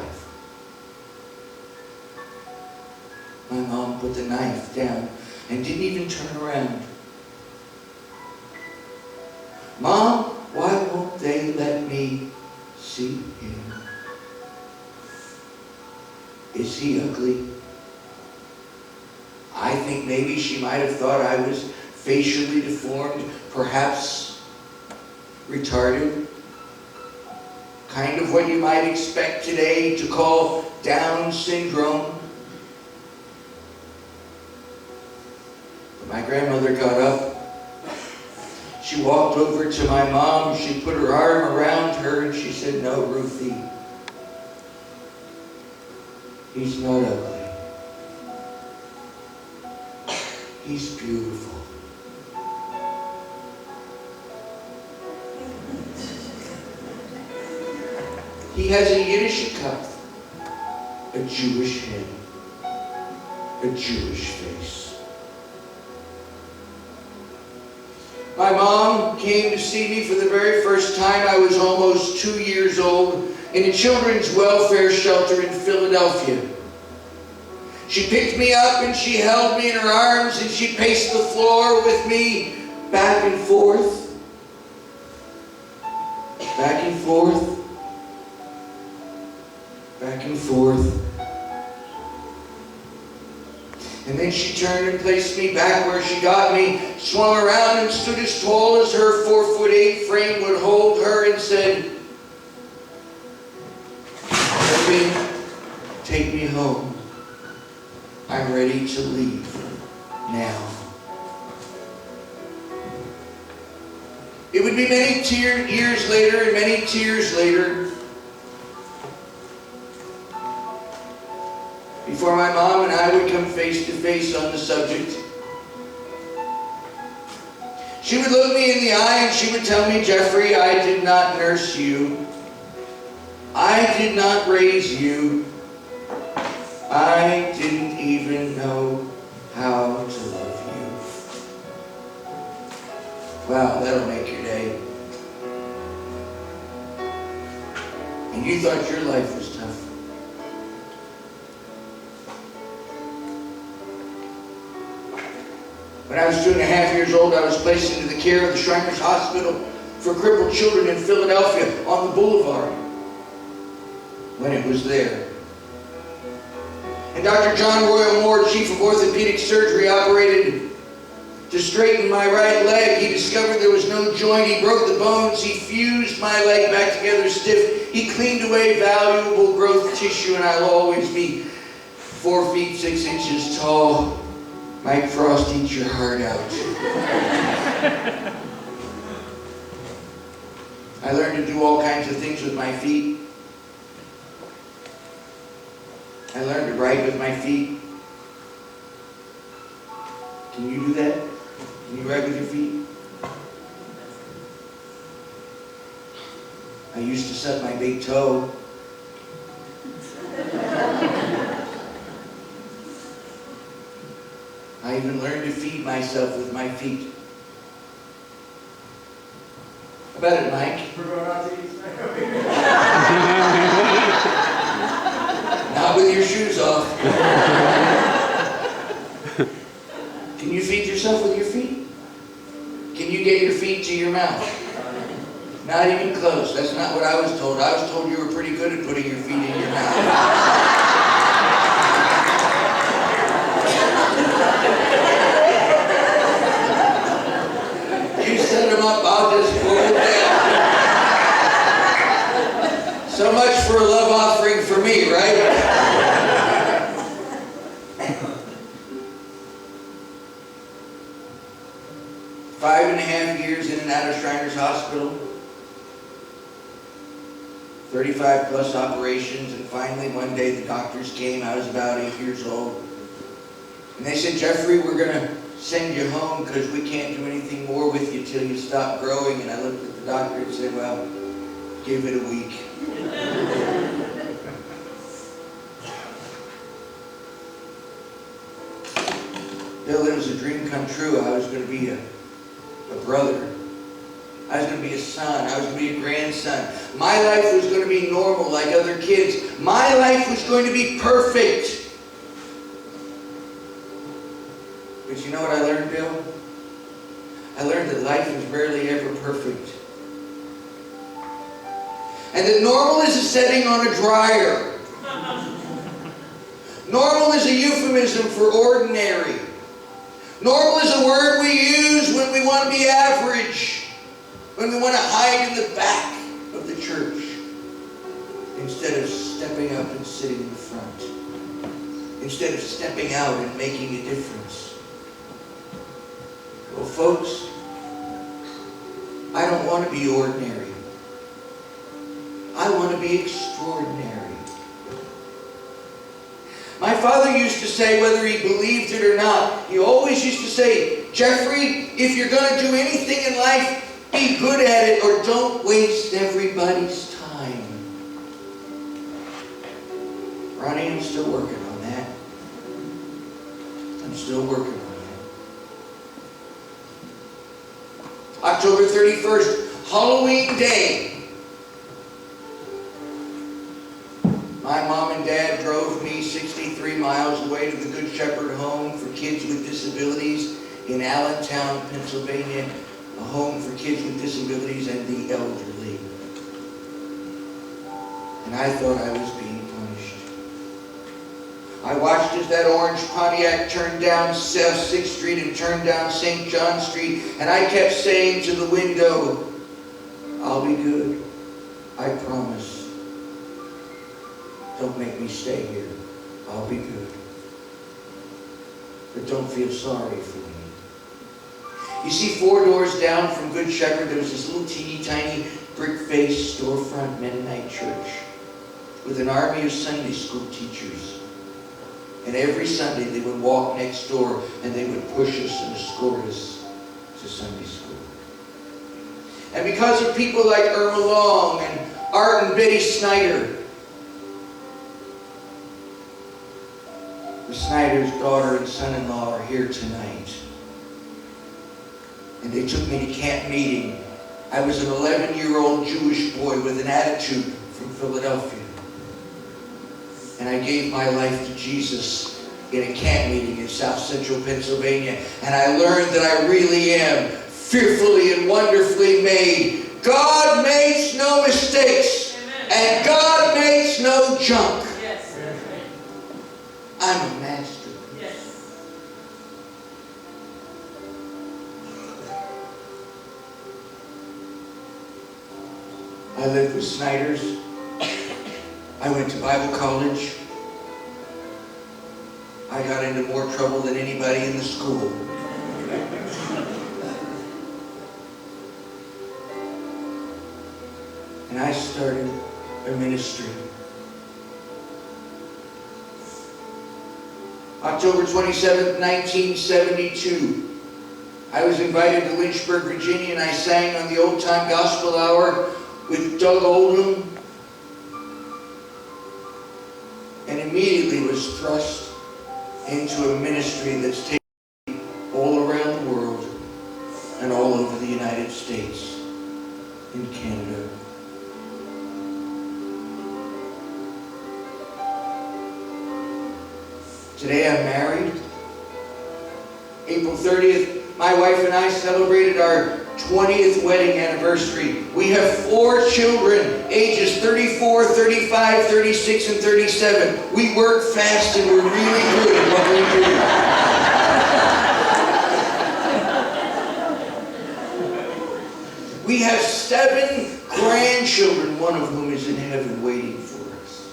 Speaker 3: My mom put the knife down and didn't even turn around. "Mom, why won't they let me see him? Is he ugly?" I think maybe she might have thought I was facially deformed, perhaps retarded. Kind of what you might expect today to call Down syndrome. But my grandmother got up. She walked over to my mom. She put her arm around her and she said, "No, Ruthie, he's not ugly. He's beautiful." He has a Yiddish cup, a Jewish head, a Jewish face. My mom came to see me for the very first time. I was almost 2 years old in a children's welfare shelter in Philadelphia. She picked me up and she held me in her arms and she paced the floor with me back and forth, back and forth, back and forth. And then she turned and placed me back where she got me, swung around and stood as tall as her 4'8" frame would hold her and said, "Irving, take me home. I'm ready to leave now." It would be many years later and many tears later before my mom and I would come face to face on the subject. She would look me in the eye and she would tell me, "Jeffrey, I did not nurse you. I did not raise you. I didn't even know how to love you." Wow, that'll make your day. And you thought your life was tough. When I was 2.5 years old, I was placed into the care of the Shriners Hospital for crippled children in Philadelphia on the boulevard. When it was there. And Dr. John Royal Moore, chief of orthopedic surgery, operated to straighten my right leg. He discovered there was no joint. He broke the bones. He fused my leg back together stiff. He cleaned away valuable growth tissue, and I'll always be 4 feet 6 inches tall. Mike Frost, eat your heart out. I learned to do all kinds of things with my feet. I learned to write with my feet. Can you do that? Can you write with your feet? I used to suck my big toe. I even learned to feed myself with my feet. How about it, Mike?
Speaker 1: We're going out to eat.
Speaker 3: Not with your shoes off. Can you feed yourself with your feet? Can you get your feet to your mouth? Not even close. That's not what I was told. I was told you were pretty good at putting your feet in your mouth. You set them up, I'll just pull them down. So much for a love offering for me, right? 5.5 years in and out of Shriners Hospital. 35 plus operations, and finally one day the doctors came. I was about 8 years old. And they said, Jeffrey, we're going to send you home because we can't do anything more with you till you stop growing. And I looked at the doctor and said, well, give it a week. Bill, it was a dream come true. I was going to be a brother. I was going to be a son. I was going to be a grandson. My life was going to be normal like other kids. My life was going to be perfect. But you know what I learned, Bill? I learned that life is rarely ever perfect. And that normal is a setting on a dryer. Normal is a euphemism for ordinary. Normal is a word we use when we want to be average, when we want to hide in the back of the church, instead of stepping up and sitting in the front, instead of stepping out and making a difference. Well, folks, I don't want to be ordinary. I want to be extraordinary. My father used to say, whether he believed it or not, he always used to say, Jeffrey, if you're going to do anything in life, be good at it or don't waste everybody's time. Ronnie, I'm still working on that. I'm still working on that. October 31st, Halloween Day. My mom and dad drove me 63 miles away to the Good Shepherd Home for Kids with Disabilities in Allentown, Pennsylvania, a home for kids with disabilities and the elderly. And I thought I was being punished. I watched as that orange Pontiac turned down South 6th Street and turned down St. John Street, and I kept saying to the window, I'll be good, I promise. Don't make me stay here. I'll be good. But don't feel sorry for me. You see, 4 doors down from Good Shepherd, there was this little teeny tiny brick-faced storefront Mennonite church with an army of Sunday school teachers. And every Sunday they would walk next door and they would push us and escort us to Sunday school. And because of people like Irma Long and Art and Betty Snyder, the Snyder's daughter and son-in-law are here tonight. And they took me to camp meeting. I was an 11-year-old Jewish boy with an attitude from Philadelphia. And I gave my life to Jesus in a camp meeting in South Central Pennsylvania. And I learned that I really am fearfully and wonderfully made. God makes no mistakes. Amen. And God makes no junk.
Speaker 4: Yes.
Speaker 3: I'm a master.
Speaker 4: Yes.
Speaker 3: I lived with Snyders. I went to Bible college. I got into more trouble than anybody in the school. And I started a ministry. October 27th, 1972. I was invited to Lynchburg, Virginia, and I sang on the Old Time Gospel Hour with Doug Oldham, and immediately was thrust into a ministry that's taken all around the world and all over the United States and Canada. Today I'm married. April 30th, my wife and I celebrated our 20th wedding anniversary. We have 4 children, ages 34, 35, 36, and 37. We work fast and we're really good at what we do. We have 7 grandchildren, one of whom is in heaven waiting for us.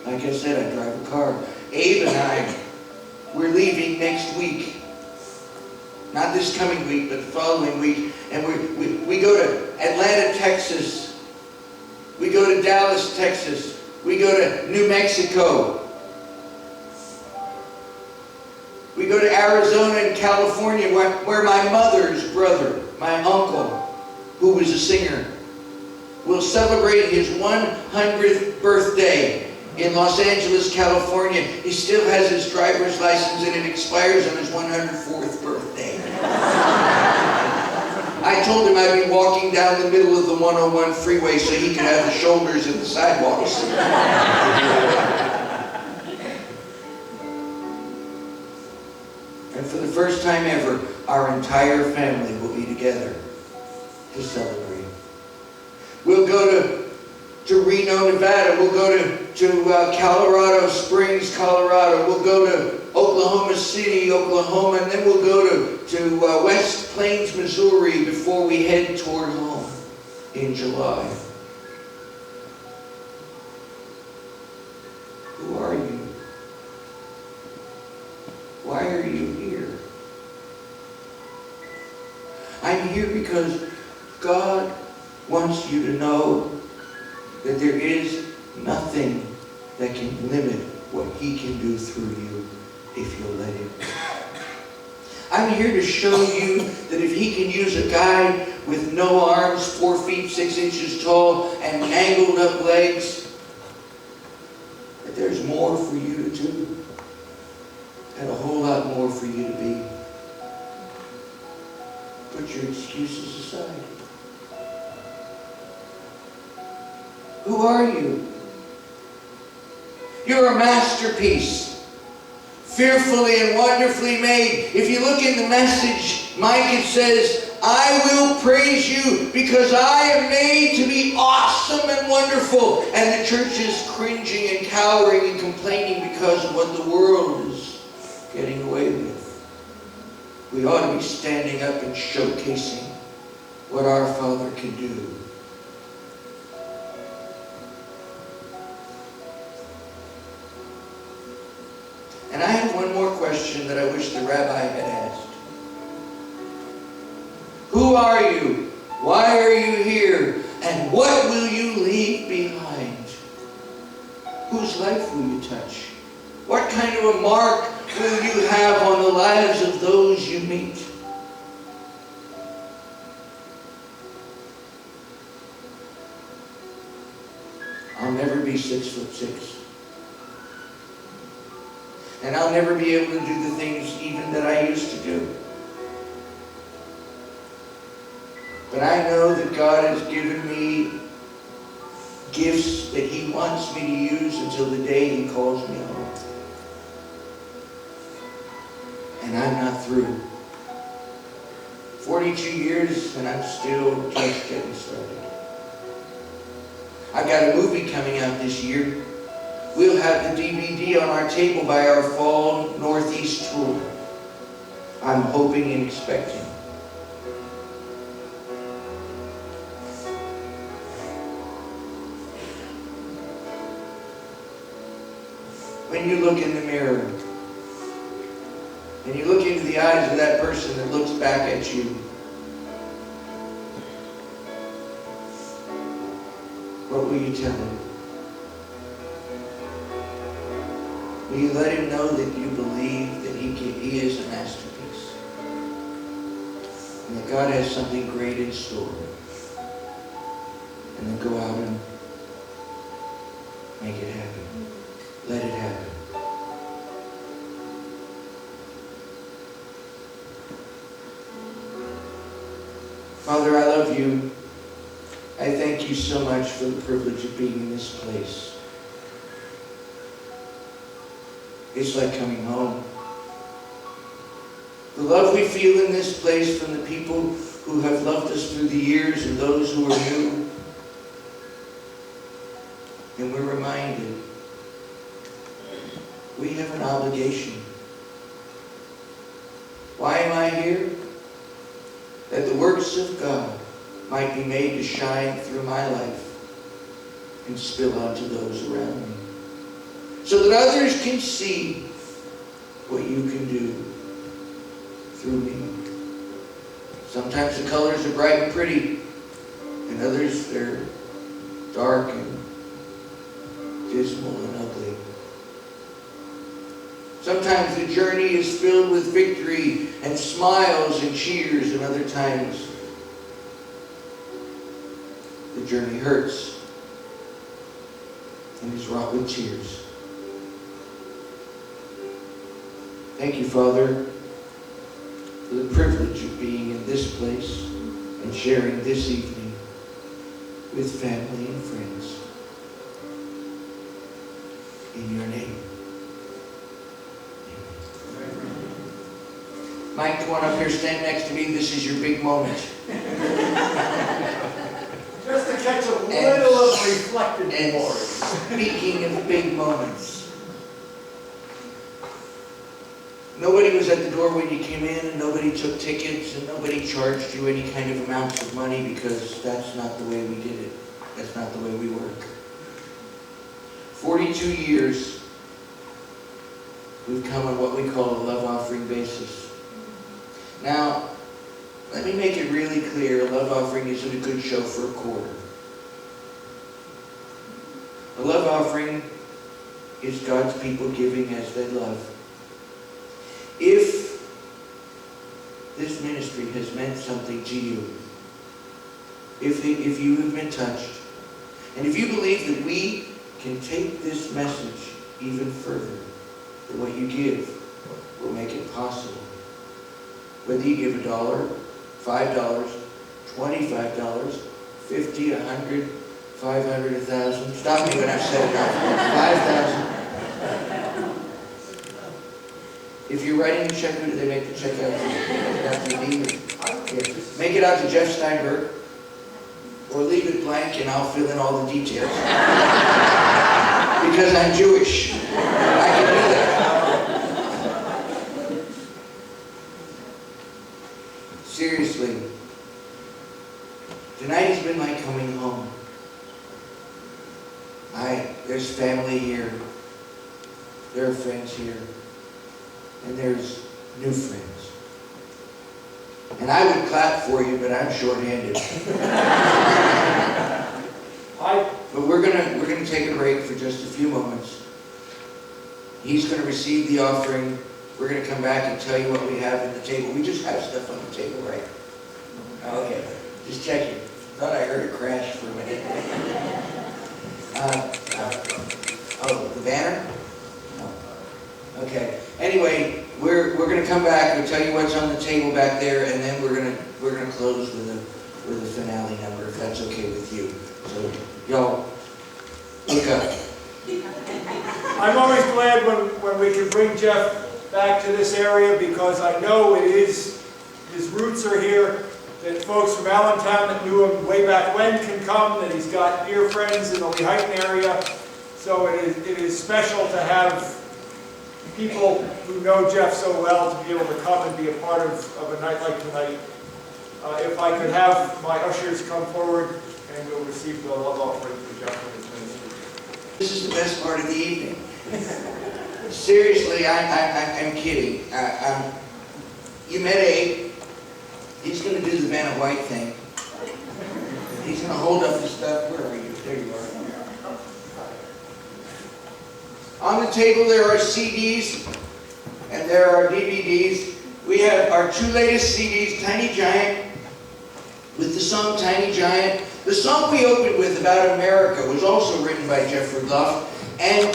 Speaker 3: Like I said, I drive a car. Abe and I, we're leaving next week. Not this coming week, but the following week. And we go to Atlanta, Texas. We go to Dallas, Texas. We go to New Mexico. We go to Arizona and California, where my mother's brother, my uncle, who was a singer, will celebrate his 100th birthday in Los Angeles, California. He still has his driver's license and it expires on his 104th birthday. I told him I'd be walking down the middle of the 101 freeway so he could have the shoulders and the sidewalks. And for the first time ever, our entire family will be together to celebrate. We'll go to Reno, Nevada. We'll go to Colorado Springs, Colorado. We'll go to Oklahoma City, Oklahoma, and then we'll go to West Plains, Missouri before we head toward home in July. Who are you? Why are you here? I'm here because God wants you to know that there is nothing that can limit what He can do through you if you'll let Him. I'm here to show you that if He can use a guy with no arms, 4 feet 6 inches tall, and mangled up legs, that there's more for you to do, and a whole lot more for you to be. Put your excuses aside. Who are you? You're a masterpiece, fearfully and wonderfully made. If you look in the message, Mike, it says, I will praise you because I am made to be awesome and wonderful. And the church is cringing and cowering and complaining because of what the world is getting away with. We ought to be standing up and showcasing what our Father can do. And I have one more question that I wish the rabbi had asked. Who are you? Why are you here? And what will you leave behind? Whose life will you touch? What kind of a mark will you have on the lives of those you meet? I'll never be 6'6". And I'll never be able to do the things even that I used to do. But I know that God has given me gifts that He wants me to use until the day He calls me home. And I'm not through. 42 years and I'm still just getting started. I've got a movie coming out this year. We'll have the DVD on our table by our fall Northeast tour. I'm hoping and expecting. When you look in the mirror and you look into the eyes of that person that looks back at you, what will you tell him? Will you let him know that you believe that he is a masterpiece and that God has something great in store? And then go out and make it happen. Let it happen. Father, I love you. I thank you so much for the privilege of being in this place. It's like coming home. The love we feel in this place from the people who have loved us through the years and those who are new. And we're reminded we have an obligation. Why am I here? That the works of God might be made to shine through my life and spill onto those around me, so that others can see what you can do through me. Sometimes the colors are bright and pretty, and others they're dark and dismal and ugly. Sometimes the journey is filled with victory and smiles and cheers, and other times the journey hurts and is wrought with tears. Thank you, Father, for the privilege of being in this place and sharing this evening with family and friends. In your name. Mike, come on up here, stand next to me. This is your big moment.
Speaker 1: Just to catch a little of reflected glory.
Speaker 3: Speaking of big moments. Nobody was at the door when you came in, and nobody took tickets, and nobody charged you any kind of amounts of money, because that's not the way we did it. That's not the way we work. 42 years, we've come on what we call a love offering basis. Now, let me make it really clear, a love offering isn't a good show for a quarter. A love offering is God's people giving as they love. If this ministry has meant something to you, if you have been touched, and if you believe that we can take this message even further, that what you give will make it possible. Whether you give $1, $5, $25, $50, $100, $500, $1,000. Stop me when I've said enough. $5,000. If you're writing a check, who do they make the check out to? Make it out to Jeff Steinberg, or leave it blank and I'll fill in all the details. Because I'm Jewish. I can do that. Seriously, tonight has been like coming home. There's family here, there are friends here, and there's new friends. And I would clap for you, but I'm short-handed. But we're gonna take a break for just a few moments. He's gonna receive the offering. We're going to come back and tell you what we have on the table. We just have stuff on the table, right? Okay, just checking. Thought I heard a crash for a minute. Oh, the banner? No. Okay. Anyway, we're going to come back and tell you what's on the table back there, and then we're going to close with a finale number, if that's okay with you. So, y'all, look up.
Speaker 1: I'm always glad when we can bring Jeff back to this area, because I know his roots are here, that folks from Allentown that knew him way back when can come, that he's got dear friends in the Lehighton area. So it is special to have people who know Jeff so well to be able to come and be a part of a night like tonight. If I could have my ushers come forward and we'll receive the love offering for Jeff and his ministry.
Speaker 3: This is the best part of the evening. Seriously, I'm kidding. You met Abe. He's going to do the Vanna White thing. He's going to hold up the stuff. Where are you? There you are. On the table there are CDs and there are DVDs. We have our two latest CDs, Tiny Giant, with the song Tiny Giant. The song we opened with, About America, was also written by Jeff Rudloff, and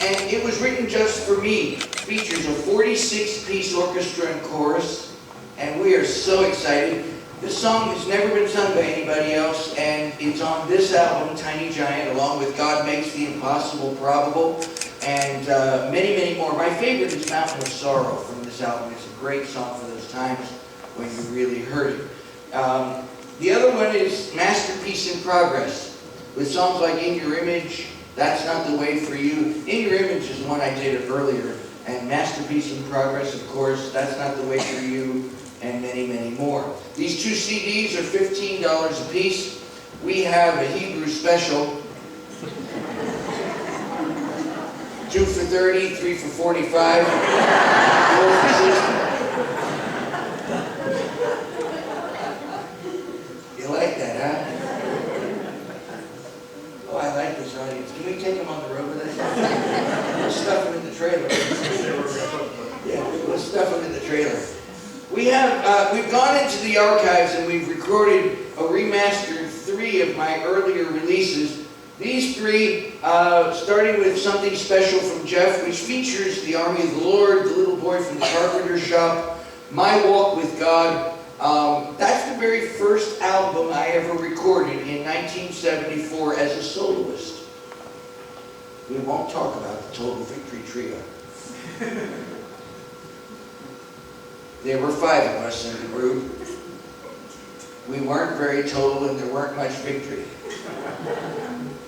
Speaker 3: it was written just for me. It features a 46-piece orchestra and chorus, and we are so excited. This song has never been sung by anybody else, and it's on this album, Tiny Giant, along with God Makes the Impossible Probable, and many, many more. My favorite is Mountain of Sorrow from this album. It's a great song for those times when you really heard it. The other one is Masterpiece in Progress, with songs like In Your Image, That's Not the Way for You. In Your Image is the one I did earlier, and Masterpiece in Progress, of course, That's Not the Way for You, and many, many more. These two CDs are $15 a piece. We have a Hebrew special. 2 for $30, 3 for $45, 4 for $60. You like that, huh? Oh, I like this audience. Can we take them on the road with us? Let's stuff them in the trailer. Yeah, let's stuff them in the trailer. We've gone into the archives and we've recorded a remastered 3 of my earlier releases. These 3, starting with Something Special from Jeff, which features The Army of the Lord, The Little Boy from the Carpenter Shop, My Walk with God. That's the very first album I ever recorded in 1974 as a soloist. We won't talk about the Total Victory Trio. There were 5 of us in the group. We weren't very total and there weren't much victory.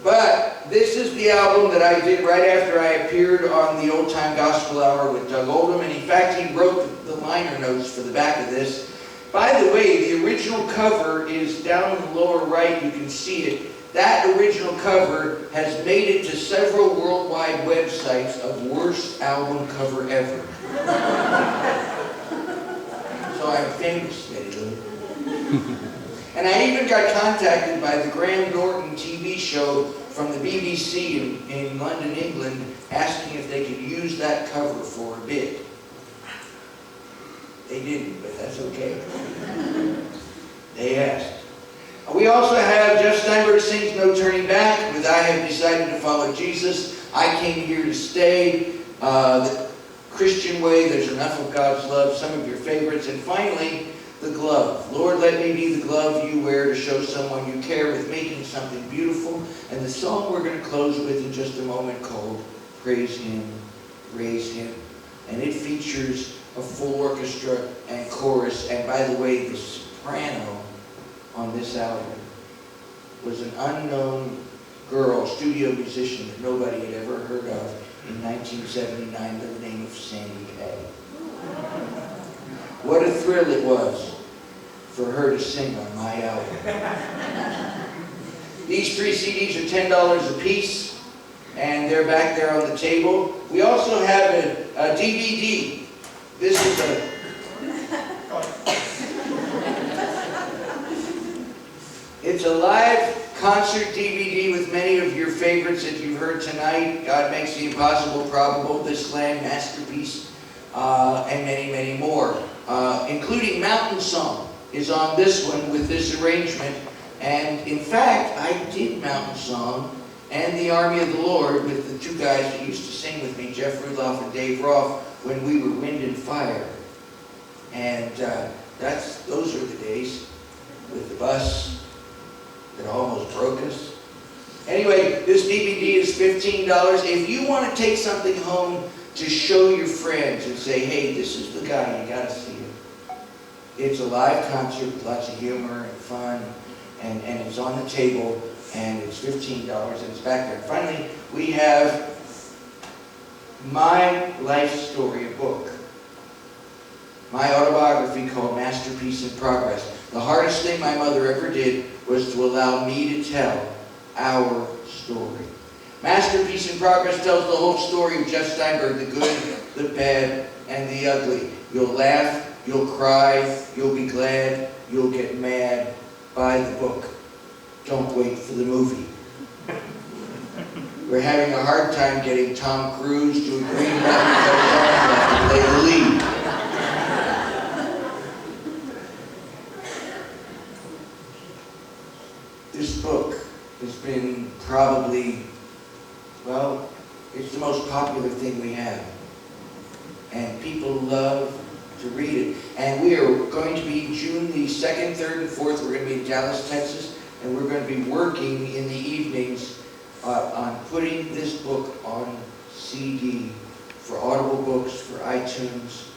Speaker 3: But this is the album that I did right after I appeared on the Old Time Gospel Hour with Doug Oldham, and in fact he wrote the liner notes for the back of this. By the way, the original cover is down in the lower right, you can see it. That original cover has made it to several worldwide websites of worst album cover ever. So I'm famous, Eddie. And I even got contacted by the Graham Norton TV show from the BBC in London, England, asking if they could use that cover for a bit. They didn't, but that's okay. They asked. We also have Jeff Steinberg sings No Turning Back with I Have Decided to Follow Jesus, I Came Here to Stay, The Christian Way, There's Enough of God's Love, some of your favorites, and finally, The Glove. Lord, let me be the glove you wear to show someone you care with making something beautiful. And the song we're going to close with in just a moment called Praise Him, Raise Him. And it features a full orchestra and chorus. And by the way, the soprano on this album was an unknown girl, studio musician that nobody had ever heard of in 1979 by the name of Sandy Kay. What a thrill it was for her to sing on my album. These 3 CDs are $10 a piece, and they're back there on the table. We also have a DVD. This is a... It's a live concert DVD with many of your favorites that you've heard tonight. God Makes the Impossible Probable, This Land, Masterpiece, and many, many more. Including Mountain Song is on this one with this arrangement. And in fact, I did Mountain Song and The Army of the Lord with the 2 guys that used to sing with me, Jeff Rudloff and Dave Roth, when we were Wind and Fire. And those are the days with the bus that almost broke us. Anyway, this DVD is $15. If you want to take something home to show your friends and say, hey, this is the guy, you gotta see him. It's a live concert with lots of humor and fun, and it's on the table, and it's $15, and it's back there. And finally, we have my life story, a book. My autobiography called Masterpiece in Progress. The hardest thing my mother ever did was to allow me to tell our story. Masterpiece in Progress tells the whole story of Jeff Steinberg, the good, the bad, and the ugly. You'll laugh, you'll cry, you'll be glad, you'll get mad. Buy the book. Don't wait for the movie. We're having a hard time getting Tom Cruise to agree to play the lead. This book has been probably, well, it's the most popular thing we have. And people love to read it. And we are going to be June the 2nd, 3rd, and 4th. We're going to be in Dallas, Texas. And we're going to be working in the evenings on putting this book on CD for Audible Books, for iTunes,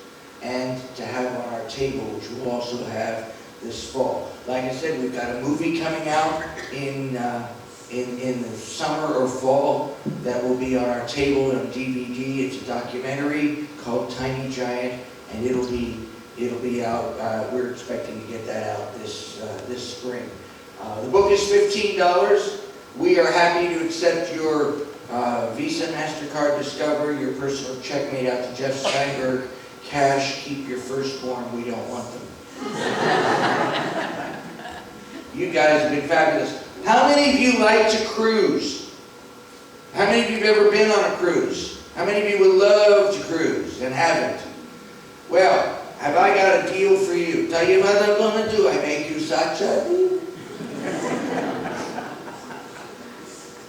Speaker 3: and to have on our table, which we'll also have this fall. Like I said, we've got a movie coming out in the summer or fall that will be on our table on DVD. It's a documentary called Tiny Giant, and it'll be out. We're expecting to get that out this spring. The book is $15. We are happy to accept your Visa, MasterCard, Discover, your personal check made out to Jeff Steinberg. Cash, keep your firstborn. We don't want them. You guys have been fabulous. How many of you like to cruise? How many of you have ever been on a cruise? How many of you would love to cruise and haven't? Well, have I got a deal for you? Tell you what I'm going to do. I make you such a deal.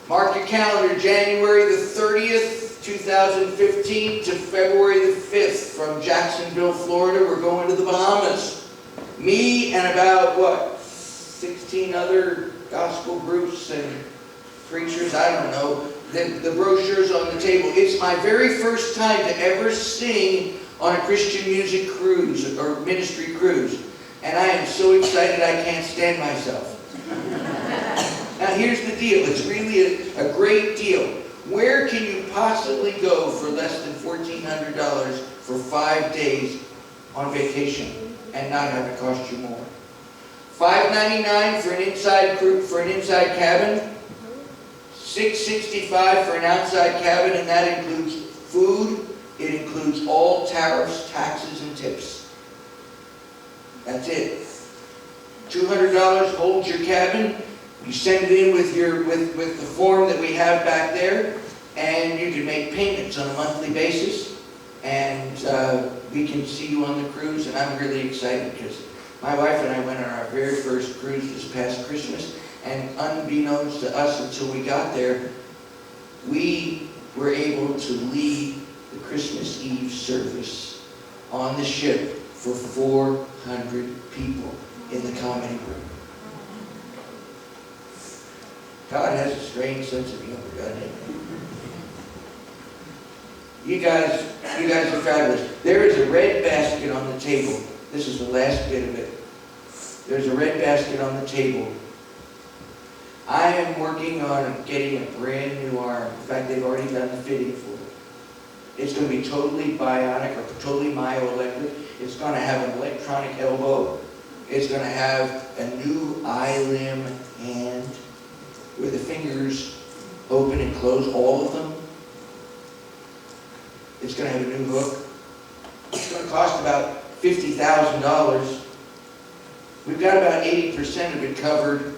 Speaker 3: Mark your calendar, January the 30th, 2015 to February the 5th from Jacksonville, Florida. We're going to the Bahamas. Me and about, 16 other gospel groups and preachers, I don't know. The brochure's on the table. It's my very first time to ever sing on a Christian music cruise or ministry cruise. And I am so excited I can't stand myself. Now here's the deal. It's really a great deal. Where can you possibly go for less than $1,400 for 5 days on vacation and not have it cost you more? $5.99 for an inside cabin, $6.65 for an outside cabin, and that includes food. It includes all tariffs, taxes, and tips. That's it. $200 holds your cabin. You send it in with the form that we have back there, and you can make payments on a monthly basis, and we can see you on the cruise. And I'm really excited because my wife and I went on our very first cruise this past Christmas, and unbeknownst to us until we got there, we were able to lead the Christmas Eve service on the ship for 400 people in the comedy room. God has a strange sense of humor, doesn't he? You guys are fabulous. There is a red basket on the table. This is the last bit of it. There's a red basket on the table. I am working on getting a brand new arm. In fact, they've already done the fitting for it. It's going to be totally bionic or totally myoelectric. It's going to have an electronic elbow. It's going to have a new eye-limb hand where the fingers open and close, all of them. It's going to have a new hook. It's going to cost about $50,000. We've got about 80% of it covered.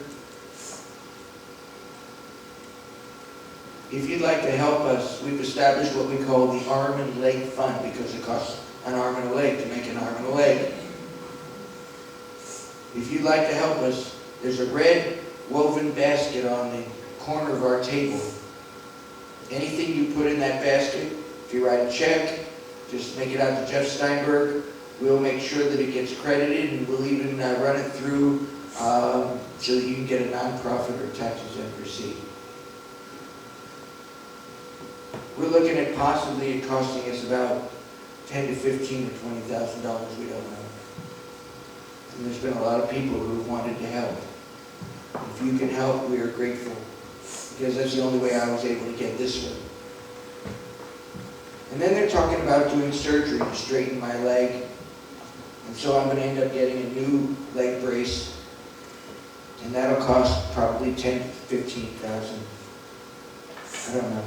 Speaker 3: If you'd like to help us, we've established what we call the Arm and Leg Fund because it costs an arm and a leg to make an arm and a leg. If you'd like to help us, there's a red woven basket on the corner of our table. Anything you put in that basket, if you write a check, just make it out to Jeff Steinberg. We'll make sure that it gets credited, and we'll even run it through so that you can get a nonprofit or tax-exempt receipt. We're looking at possibly it costing us about $10,000 to $15,000 or $20,000. We don't know. And there's been a lot of people who have wanted to help. If you can help, we are grateful, because that's the only way I was able to get this one. And then they're talking about doing surgery to straighten my leg. And so I'm going to end up getting a new leg brace. And that'll cost probably $10,000 to $15,000. I don't know.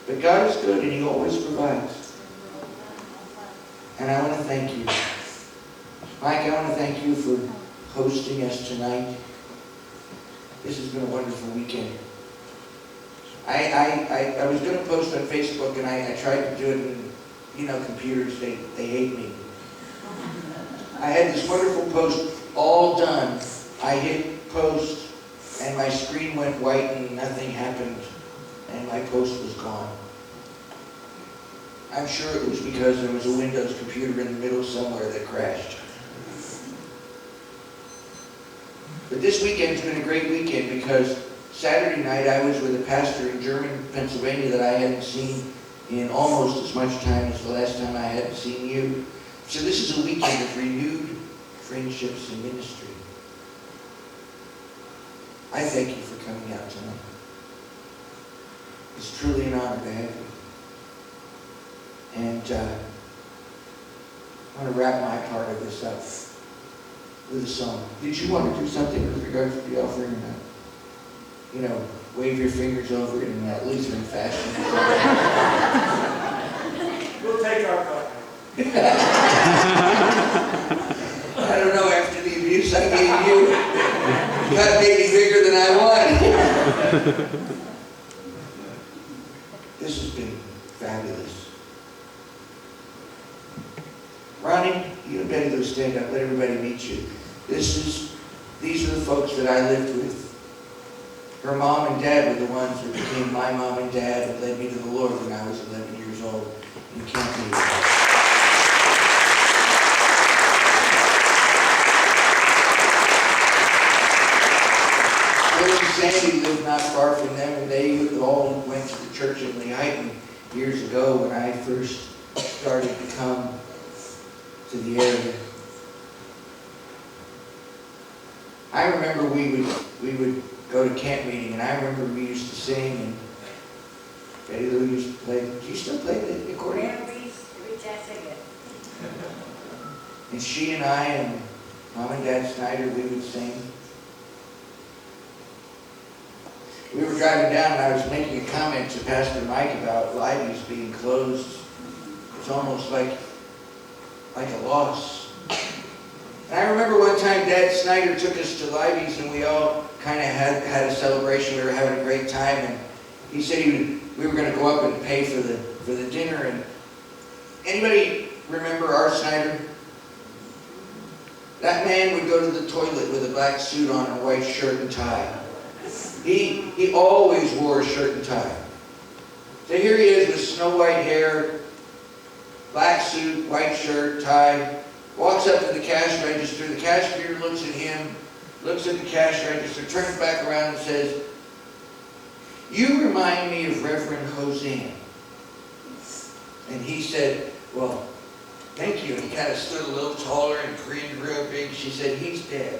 Speaker 3: But God is good and He always provides. And I want to thank you. Mike, I want to thank you for hosting us tonight. This has been a wonderful weekend. I was going to post on Facebook, and I tried to do it, and you know, computers, they hate me. I had this wonderful post all done. I hit post, and my screen went white, and nothing happened, and my post was gone. I'm sure it was because there was a Windows computer in the middle somewhere that crashed. But this weekend's been a great weekend because Saturday night I was with a pastor in German, Pennsylvania that I hadn't seen in almost as much time as the last time I hadn't seen you. So this is a weekend of renewed friendships and ministry. I thank you for coming out tonight. It's truly an honor to have you. And I want to wrap my part of this up with a song. Did you want to do something with regards to the offering or not? You know, wave your fingers over it in that Lutheran fashion.
Speaker 1: We'll take our cut.
Speaker 3: I don't know, after the abuse I gave you, the cut may be bigger than I wanted. This has been fabulous. Ronnie, you better go stand up. Let everybody meet you. These are the folks that I lived with. Her mom and dad were the ones that became my mom and dad and led me to the Lord when I was 11 years old. You can't believe that. Bill and Sandy lived not far from them, and they all went to the church in Lehighton years ago when I first started to come to the area. I remember we would go to camp meeting, and I remember we used to sing, and Betty Lou used to play. Do you still play the accordion?
Speaker 4: Yeah, we just sing it.
Speaker 3: And she and I and Mom and Dad Snyder, we would sing. We were driving down, and I was making a comment to Pastor Mike about Libby's being closed. It's almost like a loss. And I remember one time Dad Snyder took us to Libby's, and we all kind of had a celebration. We were having a great time, and he said we were going to go up and pay for the dinner. And anybody remember R. Snyder? That man would go to the toilet with a black suit on and a white shirt and tie. He always wore a shirt and tie. So here he is with snow white hair, black suit, white shirt, tie, walks up to the cash register. The cashier looks at him, looks at the cash register, turns back around and says, "You remind me of Reverend Hosanna." And he said, "Well, thank you." And he kind of stood a little taller and grinned real big. She said, "He's dead."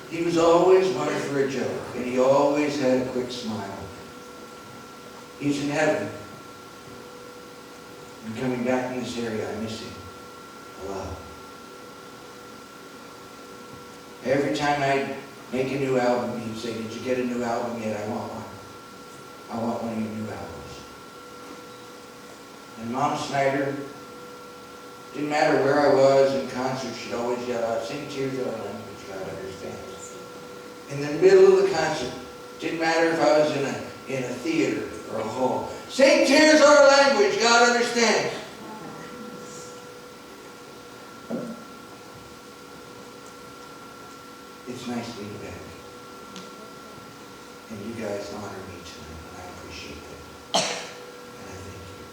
Speaker 3: He was always one for a joke, and he always had a quick smile. He's in heaven. And coming back in this area, I miss him a lot. Every time I'd make a new album, he'd say, "Did you get a new album yet? I want one. I want one of your new albums." And Mom Snyder, didn't matter where I was in concert, she'd always yell out, "Sing Tears of Our Language, God Understands." In the middle of the concert, didn't matter if I was in a theater or a hall, "Sing Tears Our Language, God Understands." It's nice being back. And you guys honor me tonight, and I appreciate that. And I thank you.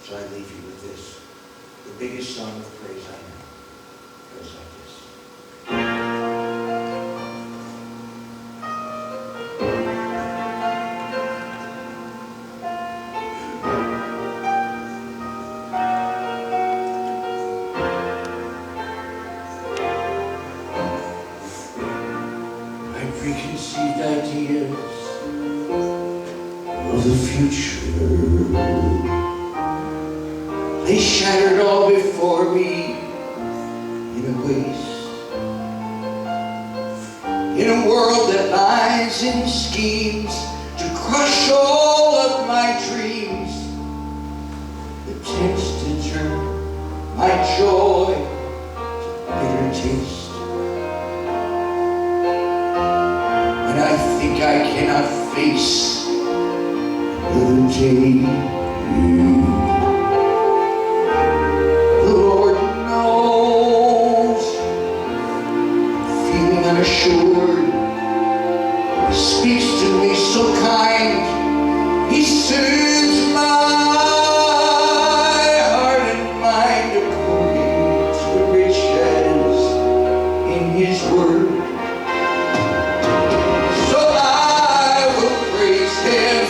Speaker 3: So I leave you with this. The biggest song of praise I know goes like this. of the future. They shattered all before me in a waste, in a world that lies in schemes to crush all of my dreams, attempts to turn my joy to bitter taste. When I think I cannot face another day, the Lord knows, feeling unassured. He speaks to me so kind. He soothes my heart and mind according to the riches in His word. So I will praise Him,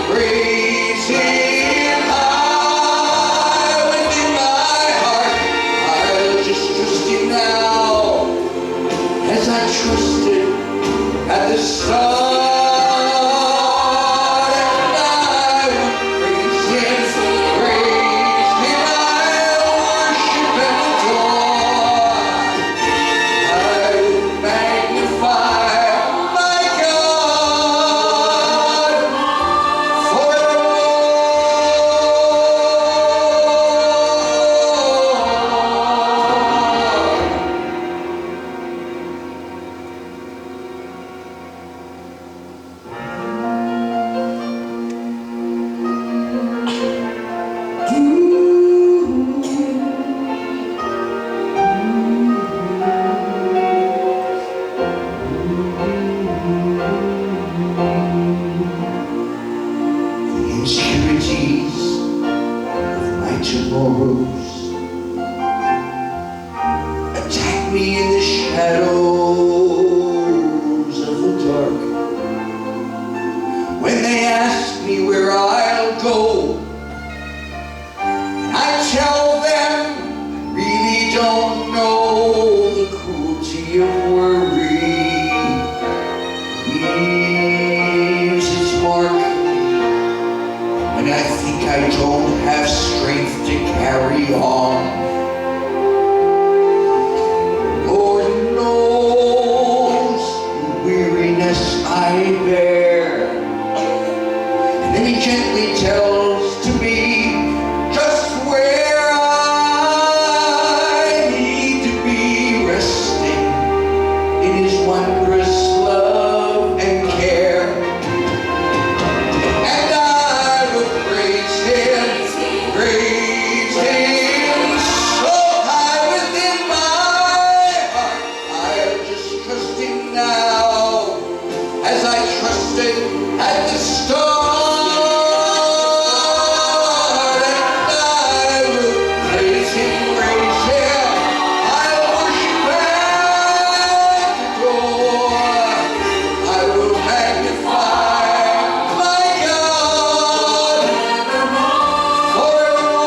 Speaker 3: praise Him high within my heart. I'll just trust Him now, as I trusted at the start. Tomorrows attack me in the shadows of the dark. When they ask me where I'll go, and I tell them I really don't know, the cruelty of worry leaves its mark. When I think I don't have strength to carry on, Lord knows the weariness I bear. And then He gently tells to me just where I need to be, resting in His wondrous love and care. And I will praise Him, praise Him so high within my heart. I'll just trust Him now, as I trusted at the start. And I will praise Him, praise Him. I'll worship and adore. I will magnify my God forevermore.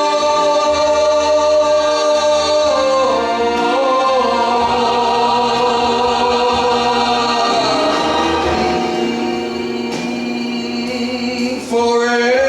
Speaker 3: Forever.